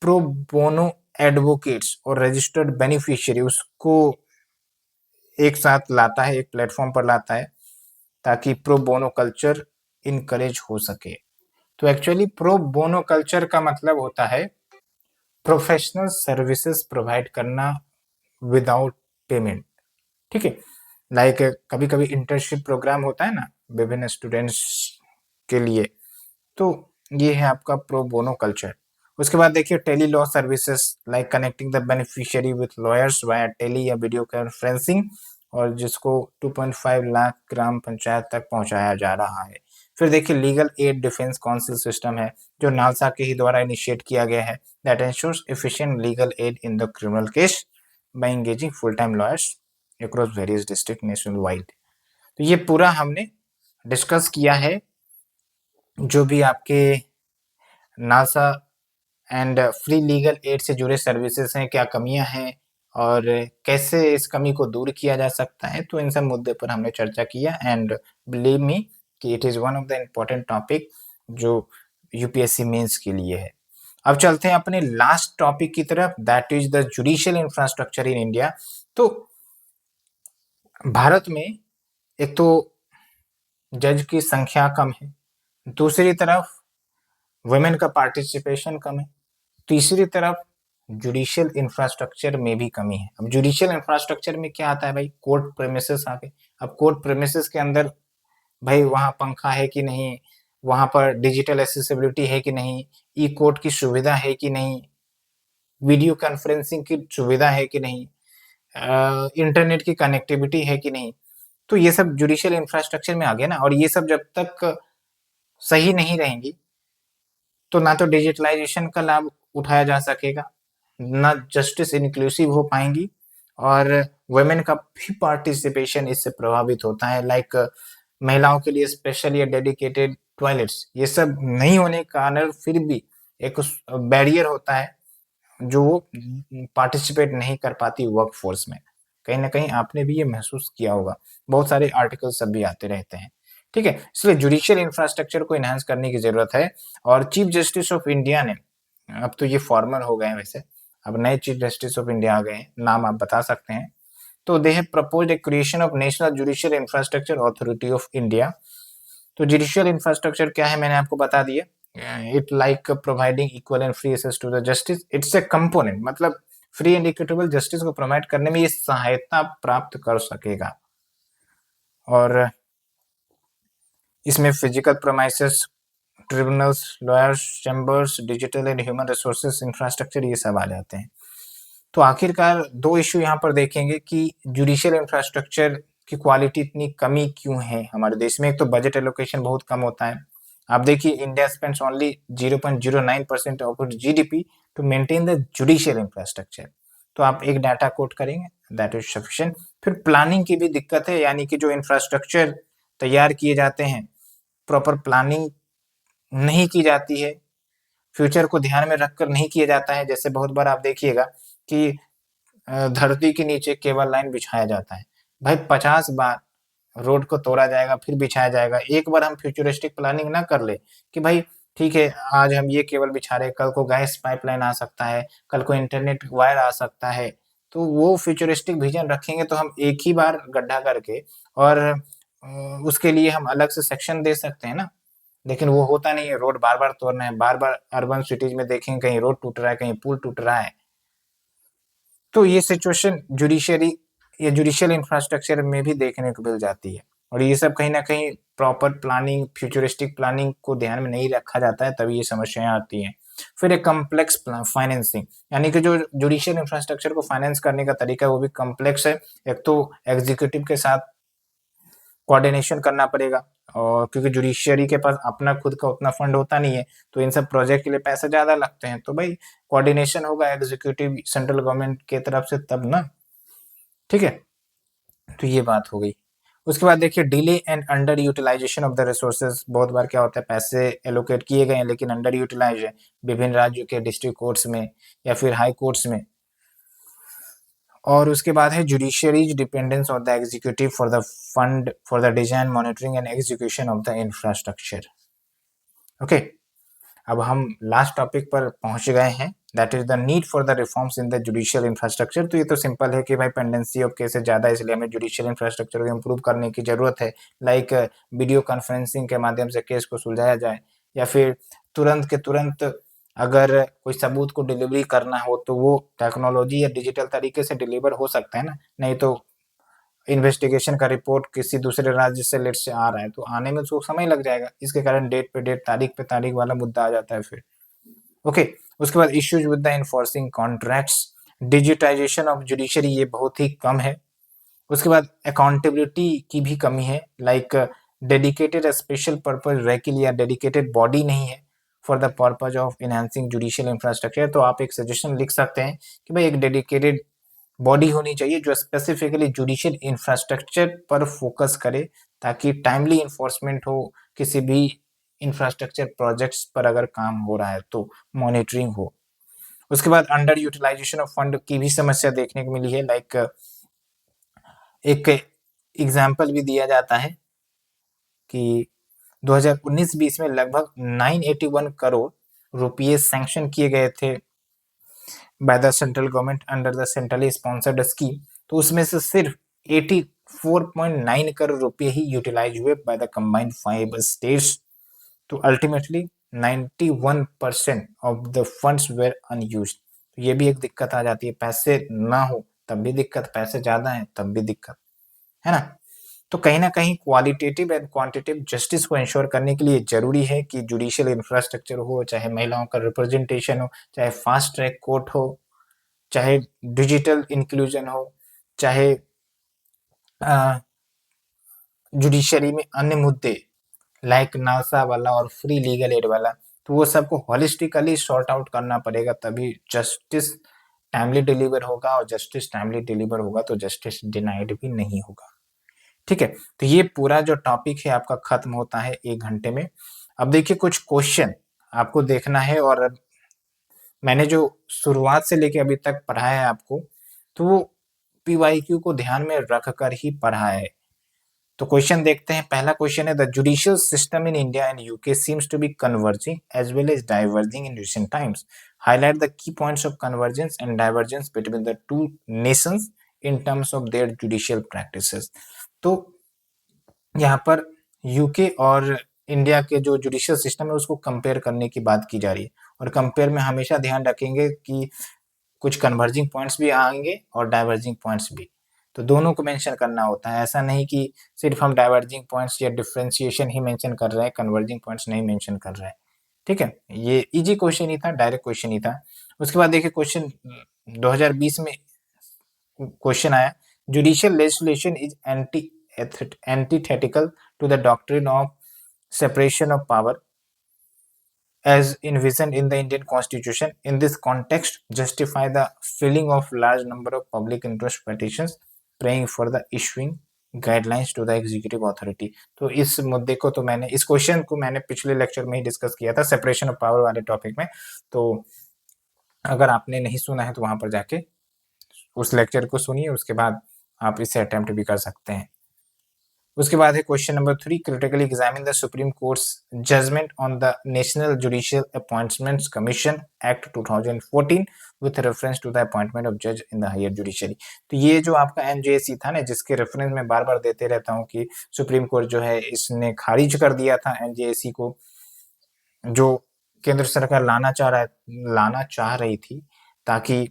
प्रो बोनो एडवोकेट्स और रजिस्टर्ड बेनिफिशियरी उसको एक साथ लाता है, एक प्लेटफॉर्म पर लाता है ताकि प्रो बोनो कल्चर इनकरेज हो सके। तो एक्चुअली प्रो बोनो कल्चर का मतलब होता है प्रोफेशनल सर्विसेज प्रोवाइड करना विदाउट पेमेंट, ठीक है? लाइक कभी-कभी इंटर्नशिप प्रोग्राम होता है ना विभिन्न स्टूडेंट्स के लिए, तो ये है आपका प्रो बोनो कल्चर। उसके बाद देखिए tele law services, like connecting the beneficiary with lawyers via tele या वीडियो कॉन्फ्रेंसिंग, और जिसको 2.5 लाख ग्राम पंचायत तक पहुंचाया जा रहा है। फिर देखिए legal aid defence council system है जो नालसा के ही द्वारा इनिशिएट किया गया है, that ensures efficient legal aid in the criminal case by engaging full time lawyers across various district national wide. तो ये पूरा हमने डिस्कस किया है, जो भी आपके NASA and free legal add से जुड़े सर्विसेज हैं, क्या कमियां हैं और कैसे इस कमी को दूर किया जा सकता है। तो इन सब मुद्दे पर हमने चर्चा किया एंड बिलीव मी कि it is one of the important topic जो यूपीएससी मेंस के लिए है। अब चलते हैं अपने लास्ट टॉपिक की तरफ, that is the judicial infrastructure in India. तो भारत में एक तो जज की संख्या कम है, दूसरी तरफ वुमेन का पार्टिसिपेशन कम है, तीसरी तरफ जुडिशियल इंफ्रास्ट्रक्चर में भी कमी है। अब जुडिशियल इंफ्रास्ट्रक्चर में क्या आता है भाई, कोर्ट प्रेमिसेस आ गए। अब कोर्ट प्रेमिसेस के अंदर भाई वहाँ पंखा है कि नहीं, वहाँ पर डिजिटल एसेसिबिलिटी है कि नहीं, ई कोर्ट की सुविधा है कि नहीं, वीडियो कॉन्फ्रेंसिंग की सुविधा है कि नहीं, इंटरनेट की कनेक्टिविटी है कि नहीं। तो ये सब जुडिशियल इंफ्रास्ट्रक्चर में आ गया ना, और ये सब जब तक सही नहीं रहेंगी तो ना तो डिजिटलाइजेशन का लाभ उठाया जा सकेगा, ना जस्टिस इंक्लूसिव हो पाएंगी, और वुमेन का भी पार्टिसिपेशन इससे प्रभावित होता है। लाइक महिलाओं के लिए स्पेशल या डेडिकेटेड टॉयलेट्स, ये सब नहीं होने के कारण फिर भी एक बैरियर होता है जो वो पार्टिसिपेट नहीं कर पाती वर्क फोर्स में। कहीं ना कहीं आपने भी ये महसूस किया होगा, बहुत सारे आर्टिकल सब भी आते रहते हैं। ठीक है, इसलिए जुडिशियल इंफ्रास्ट्रक्चर को इनहांस करने की जरूरत है। और चीफ जस्टिस ऑफ इंडिया ने, अब तो ये फॉर्मल हो गए हैं वैसे, अब नए चीफ जस्टिस ऑफ इंडिया आ गए हैं, नाम आप बता सकते हैं। तो they have proposed a creation of national judicial infrastructure authority of India. तो जुडिशियल इंफ्रास्ट्रक्चर क्या है मैंने आपको बता दिया, it like providing equal and free access to the justice, it's a component, मतलब फ्री एंड इक्विटेबल जस्टिस को provide करने में ये सहायता प्राप्त कर सकेगा। और इसमें physical premises, tribunals, lawyers, chambers, digital and human resources infrastructure, ये सब आ जाते हैं। तो आखिरकार दो इश्यू यहाँ पर देखेंगे कि जुडिशियल इंफ्रास्ट्रक्चर की क्वालिटी इतनी कमी क्यों है हमारे देश में। एक तो बजट एलोकेशन बहुत कम होता है। आप देखिए, India spends only 0.09% of its GDP to maintain the judicial infrastructure. तो आप एक डाटा कोट करेंगे, दैट इज सफिशिएंट। फिर प्लानिंग की भी दिक्कत है, यानी कि जो इंफ्रास्ट्रक्चर तैयार किए जाते हैं, प्रॉपर प्लानिंग नहीं की जाती है, फ्यूचर को ध्यान में रखकर नहीं किया जाता है। जैसे बहुत बार आप देखिएगा कि धरती के नीचे केबल लाइन बिछाया जाता है, भाई 50 बार रोड को तोड़ा जाएगा फिर बिछाया जाएगा। एक बार हम फ्यूचरिस्टिक प्लानिंग ना कर ले कि भाई ठीक है, आज हम ये केबल बिछा रहे, कल को गैस पाइपलाइन आ सकता है, कल को इंटरनेट वायर आ सकता है। तो वो फ्यूचरिस्टिक विजन रखेंगे तो हम एक ही बार गड्ढा करके और उसके लिए हम अलग से सेक्शन दे सकते हैं ना। लेकिन वो होता नहीं है, रोड बार बार तोड़ना है, बार बार अर्बन सिटीज में देखेंगे कहीं रोड टूट रहा है, कहीं पुल टूट रहा है। तो ये सिचुएशन जुडिशियरी या जुडिशियल इंफ्रास्ट्रक्चर में भी देखने को मिल जाती है, और ये सब कहीं ना कहीं प्रॉपर प्लानिंग, फ्यूचरिस्टिक प्लानिंग को ध्यान में नहीं रखा जाता है, तभी ये समस्याएं आती हैं। फिर एक कम्प्लेक्स फाइनेंसिंग, यानी कि जो जुडिशियल इंफ्रास्ट्रक्चर को फाइनेंस करने का तरीका है वो भी कम्प्लेक्स है। एक तो एग्जीक्यूटिव के साथ कोऑर्डिनेशन करना पड़ेगा, और क्योंकि जुडिशियरी के पास अपना खुद का उतना फंड होता नहीं है, तो इन सब प्रोजेक्ट के लिए पैसे ज्यादा लगते हैं। तो भाई कोऑर्डिनेशन होगा एग्जीक्यूटिव सेंट्रल गवर्नमेंट के तरफ से तब ना। ठीक है, तो ये बात हो गई। उसके बाद देखिए, delay and underutilisation of the resources. बहुत बार क्या होता है, पैसे एलोकेट किए गए हैं लेकिन अंडर यूटिलाइज है विभिन्न राज्यों के डिस्ट्रिक्ट कोर्ट्स में या फिर हाई कोर्ट्स में। और उसके बाद है judiciary's dependence on the executive for the fund for the design, monitoring and execution of the infrastructure. Okay, अब हम लास्ट टॉपिक पर पहुंच गए हैं, that is the need for the reforms in the judicial infrastructure. तो ये तो simple है कि भाई पेंडेंसी ऑफ केसेस ज्यादा है, इसलिए हमें जुडिशियल इंफ्रास्ट्रक्चर को इम्प्रूव करने की जरूरत है। लाइक वीडियो कॉन्फ्रेंसिंग के माध्यम से केस को सुलझाया जाए, या फिर तुरंत के तुरंत अगर कोई सबूत को डिलीवरी करना हो तो वो टेक्नोलॉजी या डिजिटल तरीके से डिलीवर हो सकता है ना। नहीं तो इन्वेस्टिगेशन का रिपोर्ट किसी दूसरे राज्य से लेट से आ रहा है तो आने में उसको समय लग जाएगा, इसके कारण डेट पे डेट, तारीख पे तारीख वाला मुद्दा आ जाता है फिर। ओके, उसके बाद issues with the enforcing contracts, digitisation of judiciary ये बहुत ही कम है। उसके बाद अकाउंटेबिलिटी की भी कमी है, like dedicated special purpose vehicle या डेडिकेटेड बॉडी नहीं है for the purpose of enhancing judicial infrastructure. तो आप एक सजेशन लिख सकते हैं कि भाई एक डेडिकेटेड बॉडी होनी चाहिए जो स्पेसिफिकली जुडिशियल इंफ्रास्ट्रक्चर पर फोकस करे, ताकि टाइमली इन्फोर्समेंट हो, किसी भी इंफ्रास्ट्रक्चर प्रोजेक्ट्स पर अगर काम हो रहा है तो मॉनिटरिंग हो। उसके बाद अंडर यूटिलाइजेशन ऑफ फंड की भी समस्या देखने को मिली है। लाइक एक एग्जाम्पल भी दिया जाता है कि 2019-20 में लगभग 981 करोड़ रुपये सैंक्शन किए गए थे by the central government under the centrally sponsored scheme, तो उसमें से सिर्फ 84.9 करोड़ रुपये ही यूटिलाइज हुए बाय द कंबाइंड 5 स्टेट्स। तो ultimately 91% of the funds were unused. तो ये भी एक दिक्कत आ जाती है, पैसे ना हो तब भी दिक्कत, पैसे ज्यादा हैं तब भी दिक्कत, है ना। तो कहीं ना कहीं क्वालिटेटिव एंड क्वांटिटेटिव जस्टिस को इंश्योर करने के लिए जरूरी है कि जुडिशियल इंफ्रास्ट्रक्चर हो, चाहे महिलाओं का रिप्रेजेंटेशन हो, चाहे फास्ट ट्रैक कोर्ट हो, चाहे डिजिटल इंक्लूजन हो, चाहे जुडिशरी में अन्य मुद्दे लाइक नासा वाला और फ्री लीगल एड वाला, तो वो सबको होलिस्टिकली सॉर्ट आउट करना पड़ेगा, तभी जस्टिस टाइमली डिलीवर होगा, और जस्टिस टाइमली डिलीवर होगा तो जस्टिस डिनाइड भी नहीं होगा। ठीक है, तो ये पूरा जो टॉपिक है आपका खत्म होता है 1 घंटे में। अब देखिए कुछ क्वेश्चन आपको देखना है, और मैंने जो शुरुआत से लेके अभी तक पढ़ाया है आपको, तो वो पीवाईक्यू को ध्यान में रखकर ही पढ़ा है। तो क्वेश्चन देखते हैं। पहला क्वेश्चन है, the judicial system in India and UK seems to be converging as well as diverging in recent times. Highlight the key points of convergence and divergence between the two nations in terms of their judicial practices. तो यहाँ पर UK और India के जो judicial system है उसको compare करने की बात की जा रही है, और कंपेयर में हमेशा ध्यान रखेंगे कि कुछ कन्वर्जिंग पॉइंट्स भी आएंगे और डाइवर्जिंग पॉइंट्स भी, तो दोनों को मेंशन करना होता है। ऐसा नहीं कि सिर्फ हम डाइवर्जिंग पॉइंट्स या डिफरेंशिएशन ही मेंशन कर रहे हैं, कन्वर्जिंग पॉइंट्स नहीं मेंशन कर रहे हैं। ठीक है, ये इजी क्वेश्चन ही था, डायरेक्ट क्वेश्चन ही था। उसके बाद देखिए क्वेश्चन 2020 में क्वेश्चन आया, judicial legislation is antithetical to the doctrine of separation of power as envisioned in the Indian Constitution. In this context, justify the filing of large number of public interest petitions praying for the issuing guidelines to the executive authority. तो इस मुद्दे को तो मैंने, इस question को मैंने पिछले लेक्चर में ही डिस्कस किया था, सेपरेशन ऑफ पावर वाले टॉपिक में। तो अगर आपने नहीं सुना है तो वहां पर जाके उस लेक्चर को सुनिए, उसके बाद आप इसे अटेम्प्ट भी कर सकते हैं। उसके बाद है question number 3, critically examine the supreme court's judgment on the national judicial appointments commission act 2014 with reference to the appointment of जज इन द हायर जुडिशरी। तो ये जो आपका एनजेएसी था ना, जिसके रेफरेंस में बार बार देते रहता हूँ कि सुप्रीम कोर्ट जो है इसने खारिज कर दिया था एनजेएसी को, जो केंद्र सरकार लाना चाह रही थी, ताकि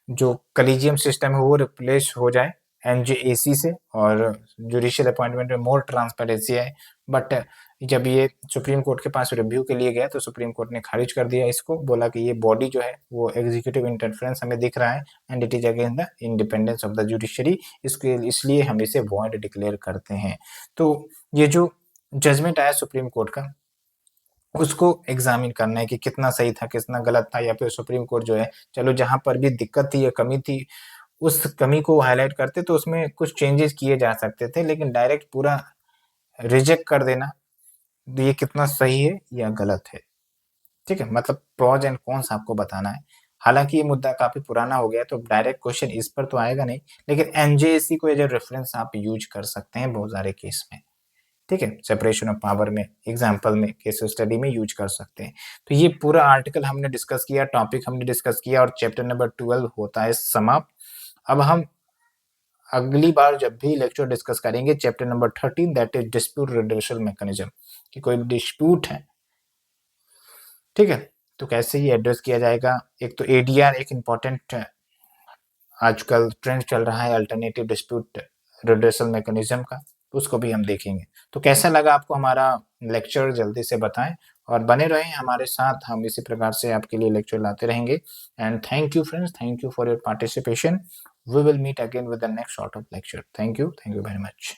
जो कलीजियम सिस्टम है वो रिप्लेस हो जाए एनजेएसी से, और जुडिशियल अपॉइंटमेंट में मोर ट्रांसपेरेंसी है। बट जब ये सुप्रीम कोर्ट के पास रिव्यू के लिए गया तो सुप्रीम कोर्ट ने खारिज कर दिया इसको, बोला कि ये बॉडी जो है वो एग्जीक्यूटिव इंटरफेरेंस हमें दिख रहा है and it is against the independence of the judiciary, इसलिए हम इसे वॉइड डिक्लेयर करते हैं। तो ये जो जजमेंट आया सुप्रीम कोर्ट का, उसको एग्जामिन करना है कि कितना सही था, कितना गलत था, या फिर सुप्रीम कोर्ट जो है, चलो जहां पर भी दिक्कत थी या कमी थी उस कमी को हाईलाइट करते तो उसमें कुछ चेंजेस किए जा सकते थे, लेकिन डायरेक्ट पूरा रिजेक्ट कर देना, तो ये कितना सही है या गलत है। ठीक है, मतलब प्रॉज एंड कॉन्स आपको बताना है। हालांकि ये मुद्दा काफी पुराना हो गया तो डायरेक्ट क्वेश्चन इस पर तो आएगा नहीं, लेकिन एनजेएसी को एज ए रेफरेंस आप यूज कर सकते हैं बहुत सारे केस में। ठीक है, सेपरेशन ऑफ पावर में एग्जाम्पल में केस स्टडी में यूज कर सकते हैं। तो ये पूरा आर्टिकल हमने डिस्कस किया, टॉपिक हमने डिस्कस किया, और चैप्टर नंबर 12 होता है समाप्त। अब हम अगली बार जब भी लेक्चर डिस्कस करेंगे chapter number 13, that is dispute redressal mechanism, कि कोई डिस्प्यूट है, ठीक है, तो कैसे ही एड्रेस किया जाएगा। एक तो एडीआर एक इम्पोर्टेंट आजकल ट्रेंड चल रहा है अल्टरनेटिव डिस्प्यूट रिड्यूसल मैकेनिज्म का, उसको भी हम देखेंगे। तो कैसा लगा आपको हमारा लेक्चर, जल्दी से बताएं, और बने रहें हमारे साथ, हम इसी प्रकार से आपके लिए लेक्चर लाते रहेंगे। And thank you friends, thank you for your participation. We will meet again with the next sort of lecture. Thank you very much.